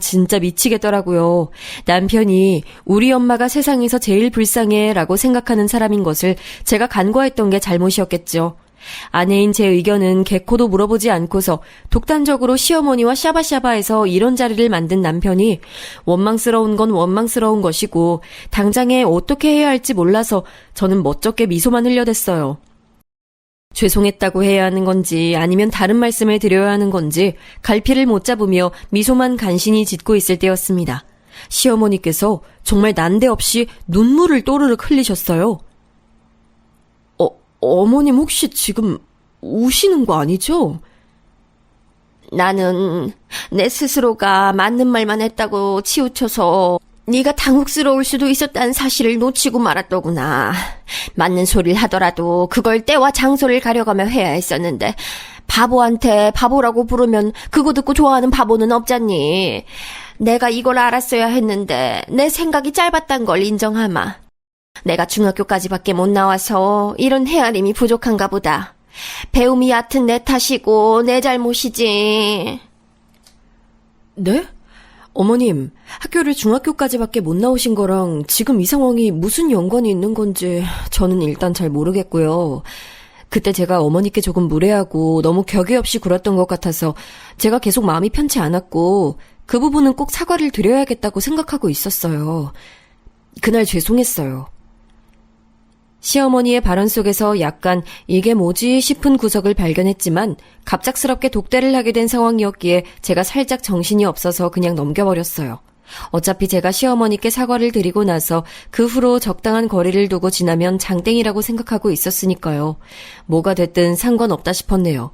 진짜 미치겠더라고요. 남편이 우리 엄마가 세상에서 제일 불쌍해 라고 생각하는 사람인 것을 제가 간과했던 게 잘못이었겠죠. 아내인 제 의견은 개코도 물어보지 않고서 독단적으로 시어머니와 샤바샤바해서 이런 자리를 만든 남편이 원망스러운 건 원망스러운 것이고 당장에 어떻게 해야 할지 몰라서 저는 멋쩍게 미소만 흘려댔어요. 죄송했다고 해야 하는 건지 아니면 다른 말씀을 드려야 하는 건지 갈피를 못 잡으며 미소만 간신히 짓고 있을 때였습니다. 시어머니께서 정말 난데없이 눈물을 또르륵 흘리셨어요. 어머님 혹시 지금 우시는 거 아니죠? 나는 내 스스로가 맞는 말만 했다고 치우쳐서 네가 당혹스러울 수도 있었다는 사실을 놓치고 말았더구나. 맞는 소리를 하더라도 그걸 때와 장소를 가려가며 해야 했었는데 바보한테 바보라고 부르면 그거 듣고 좋아하는 바보는 없잖니. 내가 이걸 알았어야 했는데 내 생각이 짧았단 걸 인정하마. 내가 중학교까지밖에 못 나와서 이런 헤아림이 부족한가 보다. 배움이 얕은 내 탓이고 내 잘못이지. 네? 어머님, 학교를 중학교까지밖에 못 나오신 거랑 지금 이 상황이 무슨 연관이 있는 건지 저는 일단 잘 모르겠고요. 그때 제가 어머니께 조금 무례하고 너무 격의 없이 굴었던 것 같아서 제가 계속 마음이 편치 않았고 그 부분은 꼭 사과를 드려야겠다고 생각하고 있었어요. 그날 죄송했어요. 시어머니의 발언 속에서 약간 이게 뭐지 싶은 구석을 발견했지만 갑작스럽게 독대를 하게 된 상황이었기에 제가 살짝 정신이 없어서 그냥 넘겨버렸어요. 어차피 제가 시어머니께 사과를 드리고 나서 그 후로 적당한 거리를 두고 지나면 장땡이라고 생각하고 있었으니까요. 뭐가 됐든 상관없다 싶었네요.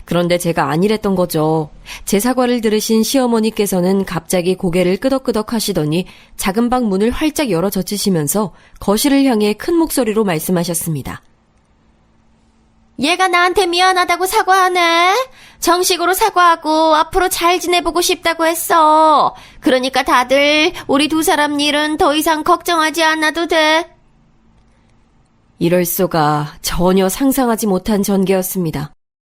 그런데 제가 아니랬던 거죠. 제 사과를 들으신 시어머니께서는 갑자기 고개를 끄덕끄덕 하시더니 작은 방 문을 활짝 열어 젖히시면서 거실을 향해 큰 목소리로 말씀하셨습니다. 얘가 나한테 미안하다고 사과하네. 정식으로 사과하고 앞으로 잘 지내보고 싶다고 했어. 그러니까 다들 우리 두 사람 일은 더 이상 걱정하지 않아도 돼. 이럴 수가 전혀 상상하지 못한 전개였습니다.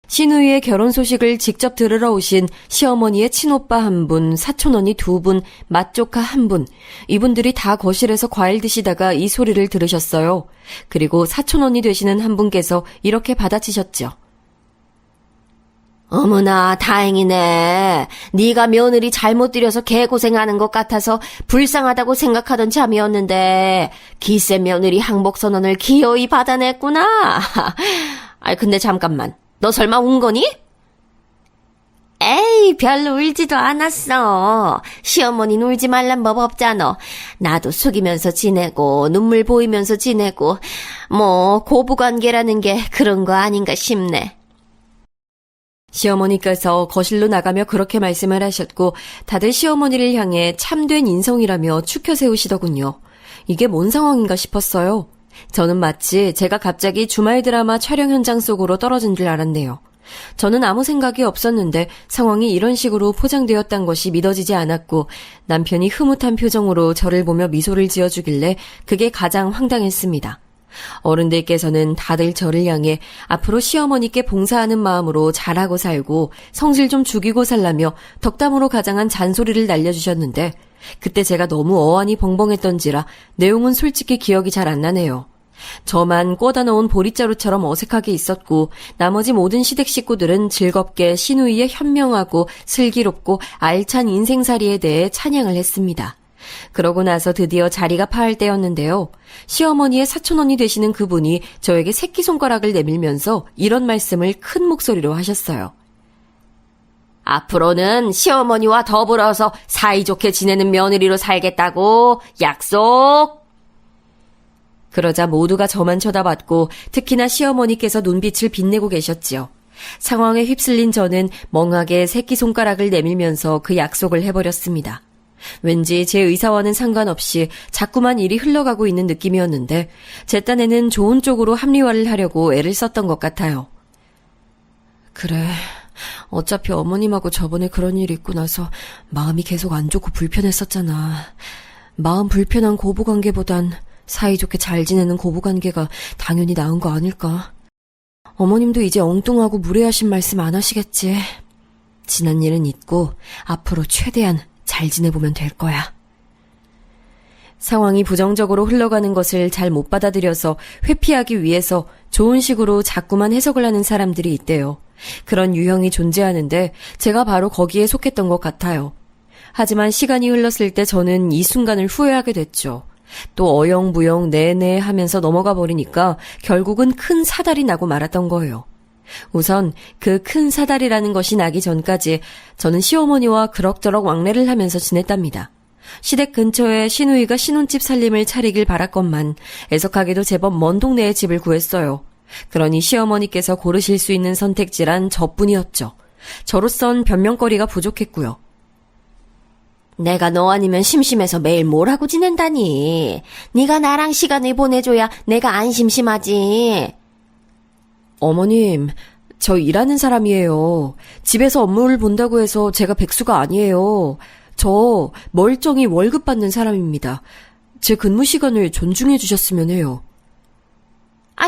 신우이의 결혼 소식을 직접 들으러 오신 시어머니의 친오빠 한 분, 사촌언니 두 분, 맏조카 한 분, 이분들이 다 거실에서 과일 드시다가 이 소리를 들으셨어요. 그리고 사촌언니 되시는 한 분께서 이렇게 받아치셨죠. 어머나 다행이네. 네가 며느리 잘못 들여서 개고생하는 것 같아서 불쌍하다고 생각하던 참이었는데 기세 며느리 항복선언을 기어이 받아냈구나. 근데 잠깐만. 너 설마 운 거니? 에이, 별로 울지도 않았어. 시어머니는 울지 말란 법 없잖아. 나도 숙이면서 지내고 눈물 보이면서 지내고 뭐 고부관계라는 게 그런 거 아닌가 싶네. 시어머니께서 거실로 나가며 그렇게 말씀을 하셨고 다들 시어머니를 향해 참된 인성이라며 추켜 세우시더군요. 이게 뭔 상황인가 싶었어요. 저는 마치 제가 갑자기 주말 드라마 촬영 현장 속으로 떨어진 줄 알았네요. 저는 아무 생각이 없었는데 상황이 이런 식으로 포장되었단 것이 믿어지지 않았고 남편이 흐뭇한 표정으로 저를 보며 미소를 지어주길래 그게 가장 황당했습니다. 어른들께서는 다들 저를 향해 앞으로 시어머니께 봉사하는 마음으로 잘하고 살고 성질 좀 죽이고 살라며 덕담으로 가장한 잔소리를 날려주셨는데 그때 제가 너무 어안이 벙벙했던지라 내용은 솔직히 기억이 잘 안 나네요. 저만 꽂아 넣은 보릿자루처럼 어색하게 있었고 나머지 모든 시댁 식구들은 즐겁게 시누이의 현명하고 슬기롭고 알찬 인생살이에 대해 찬양을 했습니다. 그러고 나서 드디어 자리가 파할 때였는데요. 시어머니의 사촌언니 되시는 그분이 저에게 새끼손가락을 내밀면서 이런 말씀을 큰 목소리로 하셨어요. 앞으로는 시어머니와 더불어서 사이좋게 지내는 며느리로 살겠다고 약속! 그러자 모두가 저만 쳐다봤고 특히나 시어머니께서 눈빛을 빛내고 계셨지요. 상황에 휩쓸린 저는 멍하게 새끼손가락을 내밀면서 그 약속을 해버렸습니다. 왠지 제 의사와는 상관없이 자꾸만 일이 흘러가고 있는 느낌이었는데 제 딴에는 좋은 쪽으로 합리화를 하려고 애를 썼던 것 같아요. 그래, 어차피 어머님하고 저번에 그런 일이 있고 나서 마음이 계속 안 좋고 불편했었잖아. 마음 불편한 고부관계보단 사이좋게 잘 지내는 고부관계가 당연히 나은 거 아닐까. 어머님도 이제 엉뚱하고 무례하신 말씀 안 하시겠지. 지난 일은 잊고 앞으로 최대한 잘 지내보면 될 거야. 상황이 부정적으로 흘러가는 것을 잘 못 받아들여서 회피하기 위해서 좋은 식으로 자꾸만 해석을 하는 사람들이 있대요. 그런 유형이 존재하는데 제가 바로 거기에 속했던 것 같아요. 하지만 시간이 흘렀을 때 저는 이 순간을 후회하게 됐죠. 또 어영부영 네네 하면서 넘어가 버리니까 결국은 큰 사달이 나고 말았던 거예요. 우선 그 큰 사달이라는 것이 나기 전까지 저는 시어머니와 그럭저럭 왕래를 하면서 지냈답니다. 시댁 근처에 시누이가 신혼집 살림을 차리길 바랐건만 애석하게도 제법 먼 동네에 집을 구했어요. 그러니 시어머니께서 고르실 수 있는 선택지란 저뿐이었죠. 저로선 변명거리가 부족했고요. 내가 너 아니면 심심해서 매일 뭘 하고 지낸다니. 네가 나랑 시간을 보내줘야 내가 안 심심하지. 어머님, 저 일하는 사람이에요. 집에서 업무를 본다고 해서 제가 백수가 아니에요. 저 멀쩡히 월급 받는 사람입니다. 제 근무 시간을 존중해 주셨으면 해요.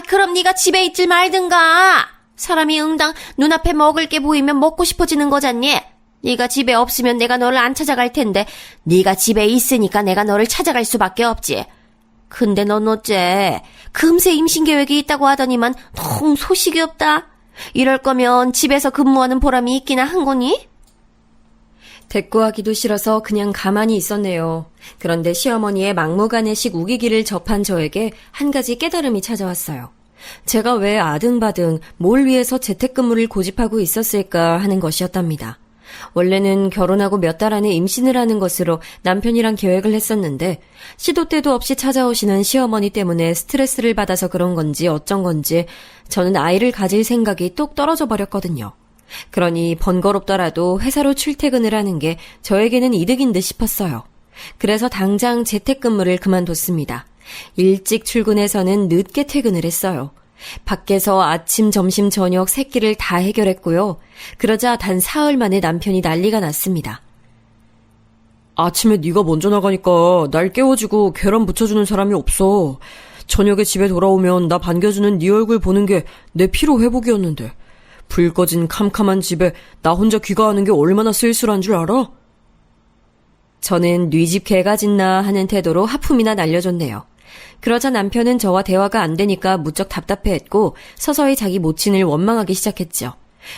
그럼 네가 집에 있질 말든가. 사람이 응당 눈앞에 먹을 게 보이면 먹고 싶어지는 거잖니. 네가 집에 없으면 내가 너를 안 찾아갈 텐데 네가 집에 있으니까 내가 너를 찾아갈 수밖에 없지. 근데 넌 어째 금세 임신 계획이 있다고 하더니만 통 소식이 없다. 이럴 거면 집에서 근무하는 보람이 있기나 한 거니? 대꾸하기도 싫어서 그냥 가만히 있었네요. 그런데 시어머니의 막무가내식 우기기를 접한 저에게 한 가지 깨달음이 찾아왔어요. 제가 왜 아등바등 뭘 위해서 재택근무를 고집하고 있었을까 하는 것이었답니다. 원래는 결혼하고 몇 달 안에 임신을 하는 것으로 남편이랑 계획을 했었는데 시도 때도 없이 찾아오시는 시어머니 때문에 스트레스를 받아서 그런 건지 어쩐 건지 저는 아이를 가질 생각이 뚝 떨어져 버렸거든요. 그러니 번거롭더라도 회사로 출퇴근을 하는 게 저에게는 이득인 듯 싶었어요. 그래서 당장 재택근무를 그만뒀습니다. 일찍 출근해서는 늦게 퇴근을 했어요. 밖에서 아침, 점심, 저녁 세 끼를 다 해결했고요. 그러자 단 사흘 만에 남편이 난리가 났습니다. 아침에 네가 먼저 나가니까 날 깨워주고 계란 부쳐주는 사람이 없어. 저녁에 집에 돌아오면 나 반겨주는 네 얼굴 보는 게 내 피로 회복이었는데 불 꺼진 캄캄한 집에 나 혼자 귀가하는 게 얼마나 쓸쓸한 줄 알아? 저는 네 집 개가 짖나 하는 태도로 하품이나 날려줬네요. 그러자 남편은 저와 대화가 안 되니까 무척 답답해했고 서서히 자기 모친을 원망하기 시작했죠.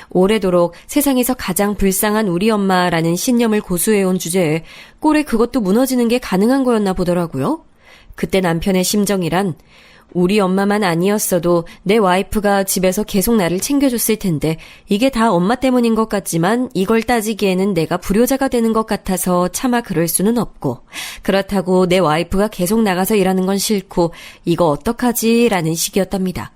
오래도록 세상에서 가장 불쌍한 우리 엄마라는 신념을 고수해온 주제에 꼴에 그것도 무너지는 게 가능한 거였나 보더라고요. 그때 남편의 심정이란 우리 엄마만 아니었어도 내 와이프가 집에서 계속 나를 챙겨줬을 텐데 이게 다 엄마 때문인 것 같지만 이걸 따지기에는 내가 불효자가 되는 것 같아서 차마 그럴 수는 없고 그렇다고 내 와이프가 계속 나가서 일하는 건 싫고 이거 어떡하지? 라는 식이었답니다.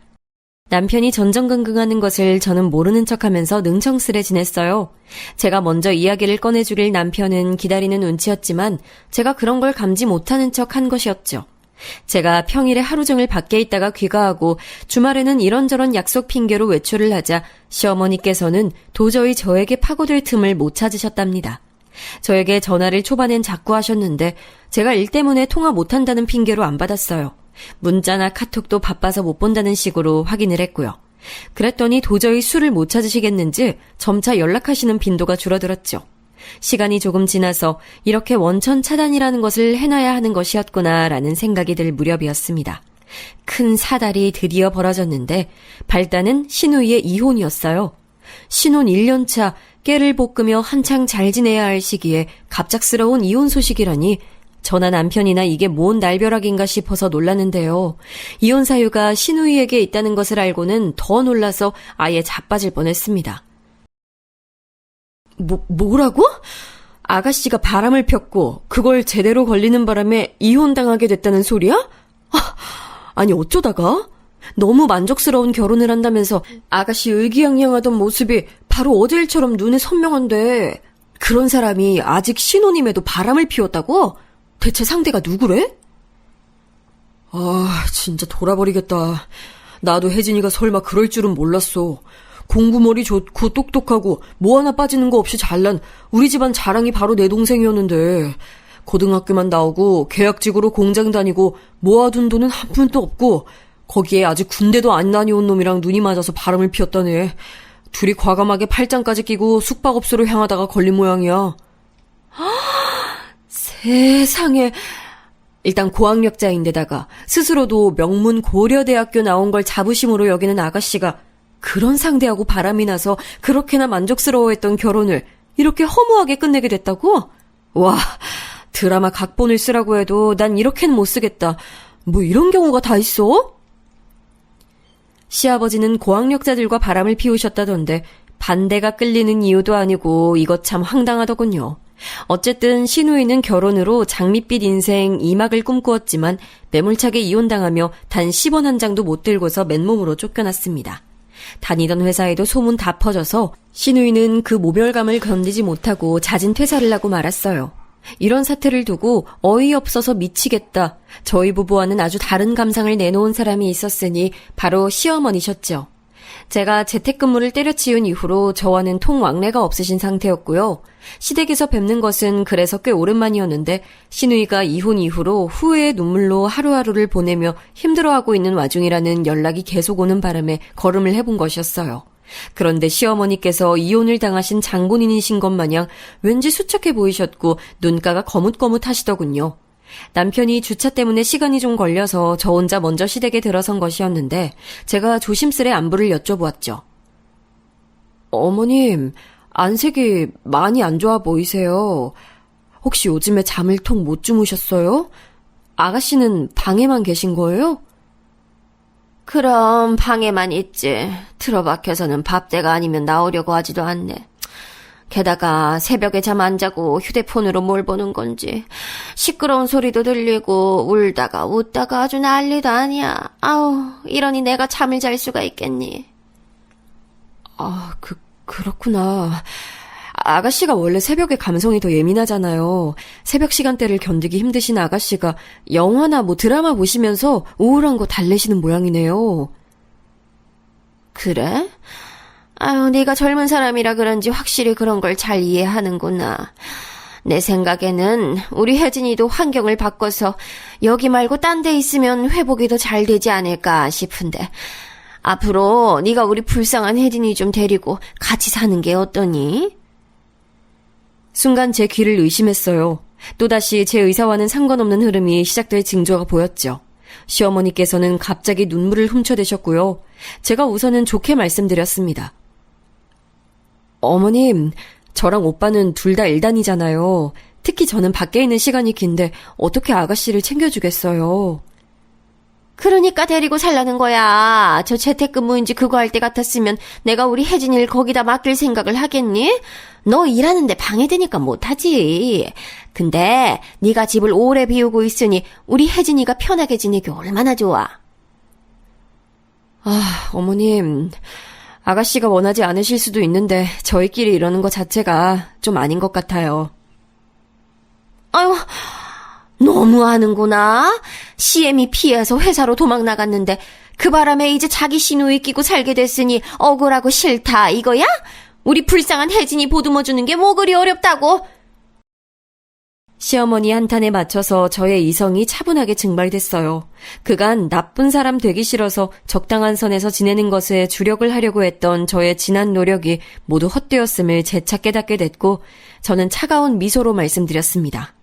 남편이 전전긍긍하는 것을 저는 모르는 척하면서 능청스레 지냈어요. 제가 먼저 이야기를 꺼내주길 남편은 기다리는 눈치였지만 제가 그런 걸 감지 못하는 척 한 것이었죠. 제가 평일에 하루 종일 밖에 있다가 귀가하고 주말에는 이런저런 약속 핑계로 외출을 하자 시어머니께서는 도저히 저에게 파고들 틈을 못 찾으셨답니다. 저에게 전화를 초반엔 자꾸 하셨는데 제가 일 때문에 통화 못한다는 핑계로 안 받았어요. 문자나 카톡도 바빠서 못 본다는 식으로 확인을 했고요. 그랬더니 도저히 술을 못 찾으시겠는지 점차 연락하시는 빈도가 줄어들었죠. 시간이 조금 지나서 이렇게 원천 차단이라는 것을 해놔야 하는 것이었구나라는 생각이 들 무렵이었습니다. 큰 사달이 드디어 벌어졌는데 발단은 신우이의 이혼이었어요. 신혼 1년차 깨를 볶으며 한창 잘 지내야 할 시기에 갑작스러운 이혼 소식이라니 저나 남편이나 이게 뭔 날벼락인가 싶어서 놀랐는데요. 이혼 사유가 신우이에게 있다는 것을 알고는 더 놀라서 아예 자빠질 뻔했습니다. 뭐라고? 아가씨가 바람을 폈고 그걸 제대로 걸리는 바람에 이혼당하게 됐다는 소리야? 아니 어쩌다가? 너무 만족스러운 결혼을 한다면서 아가씨 의기양양하던 모습이 바로 어제일처럼 눈에 선명한데 그런 사람이 아직 신혼임에도 바람을 피웠다고? 대체 상대가 누구래? 진짜 돌아버리겠다. 나도 혜진이가 설마 그럴 줄은 몰랐어. 공부머리 좋고 똑똑하고 뭐 하나 빠지는 거 없이 잘난 우리 집안 자랑이 바로 내 동생이었는데 고등학교만 나오고 계약직으로 공장 다니고 모아둔 돈은 한 푼도 없고 거기에 아직 군대도 안 다녀온 놈이랑 눈이 맞아서 바람을 피웠다네. 둘이 과감하게 팔짱까지 끼고 숙박업소로 향하다가 걸린 모양이야. 세상에. 일단 고학력자인데다가 스스로도 명문 고려대학교 나온 걸 자부심으로 여기는 아가씨가 그런 상대하고 바람이 나서 그렇게나 만족스러워했던 결혼을 이렇게 허무하게 끝내게 됐다고? 와, 드라마 각본을 쓰라고 해도 난 이렇게는 못 쓰겠다. 뭐 이런 경우가 다 있어? 시아버지는 고학력자들과 바람을 피우셨다던데 반대가 끌리는 이유도 아니고 이것 참 황당하더군요. 어쨌든 신우이는 결혼으로 장밋빛 인생 2막을 꿈꾸었지만 매몰차게 이혼당하며 단 10원 한 장도 못 들고서 맨몸으로 쫓겨났습니다. 다니던 회사에도 소문 다 퍼져서 신우이는 그 모멸감을 견디지 못하고 잦은 퇴사를 하고 말았어요. 이런 사태를 두고 어이없어서 미치겠다. 저희 부부와는 아주 다른 감상을 내놓은 사람이 있었으니 바로 시어머니셨죠. 제가 재택근무를 때려치운 이후로 저와는 통왕래가 없으신 상태였고요. 시댁에서 뵙는 것은 그래서 꽤 오랜만이었는데 시누이가 이혼 이후로 후회의 눈물로 하루하루를 보내며 힘들어하고 있는 와중이라는 연락이 계속 오는 바람에 걸음을 해본 것이었어요. 그런데 시어머니께서 이혼을 당하신 장본인이신 것 마냥 왠지 수척해 보이셨고 눈가가 거뭇거뭇하시더군요. 남편이 주차 때문에 시간이 좀 걸려서 저 혼자 먼저 시댁에 들어선 것이었는데 제가 조심스레 안부를 여쭤보았죠. 어머님, 안색이 많이 안 좋아 보이세요. 혹시 요즘에 잠을 통 못 주무셨어요? 아가씨는 방에만 계신 거예요? 그럼 방에만 있지. 틀어박혀서는 밥때가 아니면 나오려고 하지도 않네. 게다가 새벽에 잠 안 자고 휴대폰으로 뭘 보는 건지 시끄러운 소리도 들리고 울다가 웃다가 아주 난리도 아니야. 아우, 이러니 내가 잠을 잘 수가 있겠니? 그렇구나. 아가씨가 원래 새벽에 감성이 더 예민하잖아요. 새벽 시간대를 견디기 힘드신 아가씨가 영화나 드라마 보시면서 우울한 거 달래시는 모양이네요. 그래? 아유, 네가 젊은 사람이라 그런지 확실히 그런 걸 잘 이해하는구나. 내 생각에는 우리 혜진이도 환경을 바꿔서 여기 말고 딴 데 있으면 회복이 더 잘 되지 않을까 싶은데 앞으로 네가 우리 불쌍한 혜진이 좀 데리고 같이 사는 게 어떠니? 순간 제 귀를 의심했어요. 또다시 제 의사와는 상관없는 흐름이 시작될 징조가 보였죠. 시어머니께서는 갑자기 눈물을 훔쳐대셨고요. 제가 우선은 좋게 말씀드렸습니다. 어머님, 저랑 오빠는 둘 다 일단이잖아요. 특히 저는 밖에 있는 시간이 긴데 어떻게 아가씨를 챙겨주겠어요. 그러니까 데리고 살라는 거야. 저 재택근무인지 그거 할 때 같았으면 내가 우리 혜진이를 거기다 맡길 생각을 하겠니? 너 일하는데 방해되니까 못하지. 근데 네가 집을 오래 비우고 있으니 우리 혜진이가 편하게 지내기 얼마나 좋아. 어머님, 아가씨가 원하지 않으실 수도 있는데 저희끼리 이러는 것 자체가 좀 아닌 것 같아요. 아유, 너무하는구나. CM이 피해서 회사로 도망 나갔는데 그 바람에 이제 자기 시누이 끼고 살게 됐으니 억울하고 싫다 이거야? 우리 불쌍한 혜진이 보듬어주는 게 뭐 그리 어렵다고? 시어머니 한탄에 맞춰서 저의 이성이 차분하게 증발됐어요. 그간 나쁜 사람 되기 싫어서 적당한 선에서 지내는 것에 주력을 하려고 했던 저의 지난 노력이 모두 헛되었음을 재차 깨닫게 됐고 저는 차가운 미소로 말씀드렸습니다.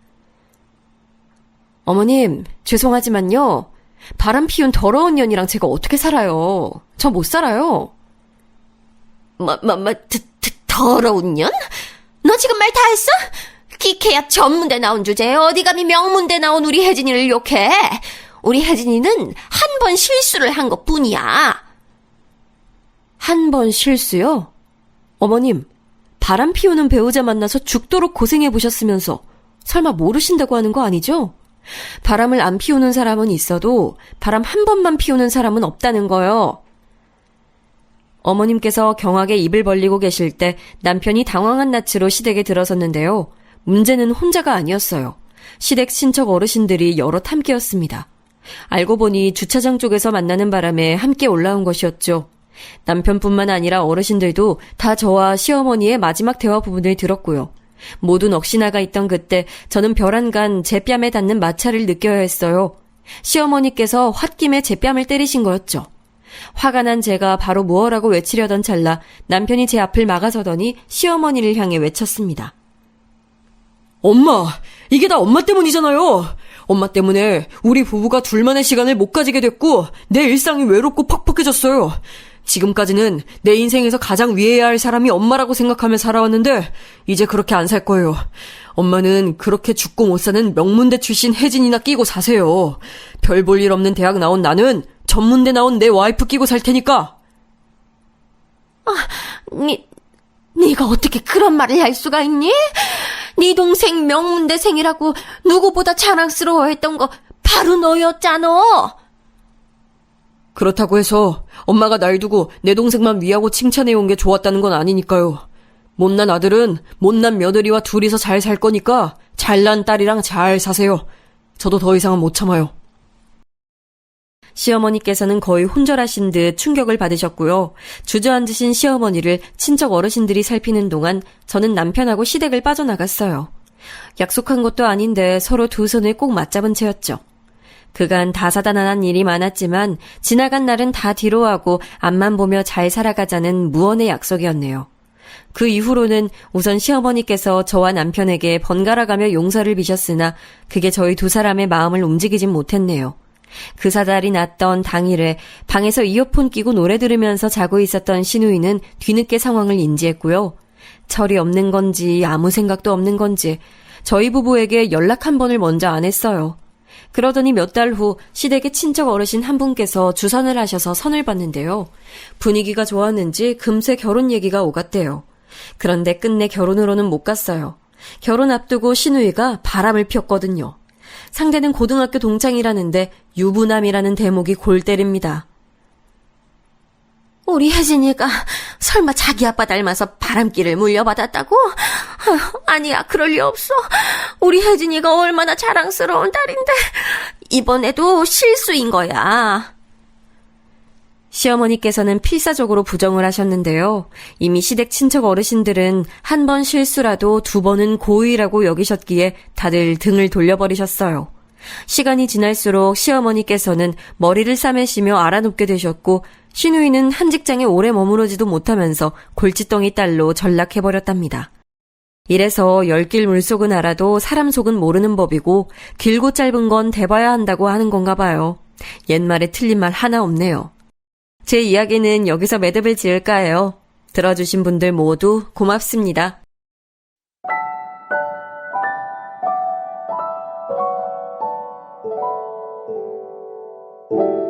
어머님, 죄송하지만요. 바람 피운 더러운 년이랑 제가 어떻게 살아요? 저 못 살아요. 더러운 년? 너 지금 말 다 했어? 기케야 전문대 나온 주제에 어디 감히 명문대 나온 우리 혜진이를 욕해? 우리 혜진이는 한 번 실수를 한 것뿐이야. 한 번 실수요? 어머님, 바람 피우는 배우자 만나서 죽도록 고생해 보셨으면서 설마 모르신다고 하는 거 아니죠? 바람을 안 피우는 사람은 있어도 바람 한 번만 피우는 사람은 없다는 거요. 어머님께서 경악에 입을 벌리고 계실 때 남편이 당황한 낯으로 시댁에 들어섰는데요. 문제는 혼자가 아니었어요. 시댁 친척 어르신들이 여럿 함께였습니다. 알고 보니 주차장 쪽에서 만나는 바람에 함께 올라온 것이었죠. 남편뿐만 아니라 어르신들도 다 저와 시어머니의 마지막 대화 부분을 들었고요. 모두 넋이 나가 있던 그때 저는 벼란간 제 뺨에 닿는 마찰을 느껴야 했어요. 시어머니께서 홧김에 제 뺨을 때리신 거였죠. 화가 난 제가 바로 무엇라고 외치려던 찰나 남편이 제 앞을 막아서더니 시어머니를 향해 외쳤습니다. 엄마, 이게 다 엄마 때문이잖아요. 엄마 때문에 우리 부부가 둘만의 시간을 못 가지게 됐고 내 일상이 외롭고 퍽퍽해졌어요. 지금까지는 내 인생에서 가장 위해야 할 사람이 엄마라고 생각하며 살아왔는데 이제 그렇게 안 살 거예요. 엄마는 그렇게 죽고 못 사는 명문대 출신 혜진이나 끼고 사세요. 별 볼 일 없는 대학 나온 나는 전문대 나온 내 와이프 끼고 살 테니까. 네가 어떻게 그런 말을 할 수가 있니? 네 동생 명문대생이라고 누구보다 자랑스러워했던 거 바로 너였잖아. 그렇다고 해서 엄마가 날 두고 내 동생만 위하고 칭찬해온 게 좋았다는 건 아니니까요. 못난 아들은 못난 며느리와 둘이서 잘 살 거니까 잘난 딸이랑 잘 사세요. 저도 더 이상은 못 참아요. 시어머니께서는 거의 혼절하신 듯 충격을 받으셨고요. 주저앉으신 시어머니를 친척 어르신들이 살피는 동안 저는 남편하고 시댁을 빠져나갔어요. 약속한 것도 아닌데 서로 두 손을 꼭 맞잡은 채였죠. 그간 다사다난한 일이 많았지만 지나간 날은 다 뒤로하고 앞만 보며 잘 살아가자는 무언의 약속이었네요. 그 이후로는 우선 시어머니께서 저와 남편에게 번갈아가며 용서를 비셨으나 그게 저희 두 사람의 마음을 움직이진 못했네요. 그 사달이 났던 당일에 방에서 이어폰 끼고 노래 들으면서 자고 있었던 시누이는 뒤늦게 상황을 인지했고요. 철이 없는 건지 아무 생각도 없는 건지 저희 부부에게 연락 한 번을 먼저 안 했어요. 그러더니 몇 달 후 시댁의 친척 어르신 한 분께서 주선을 하셔서 선을 봤는데요. 분위기가 좋았는지 금세 결혼 얘기가 오갔대요. 그런데 끝내 결혼으로는 못 갔어요. 결혼 앞두고 시누이가 바람을 피웠거든요. 상대는 고등학교 동창이라는데 유부남이라는 대목이 골 때립니다. 우리 혜진이가 설마 자기 아빠 닮아서 바람기를 물려받았다고? 아니야, 그럴 리 없어. 우리 혜진이가 얼마나 자랑스러운 딸인데 이번에도 실수인 거야. 시어머니께서는 필사적으로 부정을 하셨는데요. 이미 시댁 친척 어르신들은 한 번 실수라도 두 번은 고의라고 여기셨기에 다들 등을 돌려버리셨어요. 시간이 지날수록 시어머니께서는 머리를 싸매시며 알아눕게 되셨고 시누이는 한 직장에 오래 머무르지도 못하면서 골칫덩이 딸로 전락해버렸답니다. 이래서 열길 물속은 알아도 사람 속은 모르는 법이고 길고 짧은 건 대봐야 한다고 하는 건가 봐요. 옛말에 틀린 말 하나 없네요. 제 이야기는 여기서 매듭을 지을까 해요. 들어주신 분들 모두 고맙습니다. you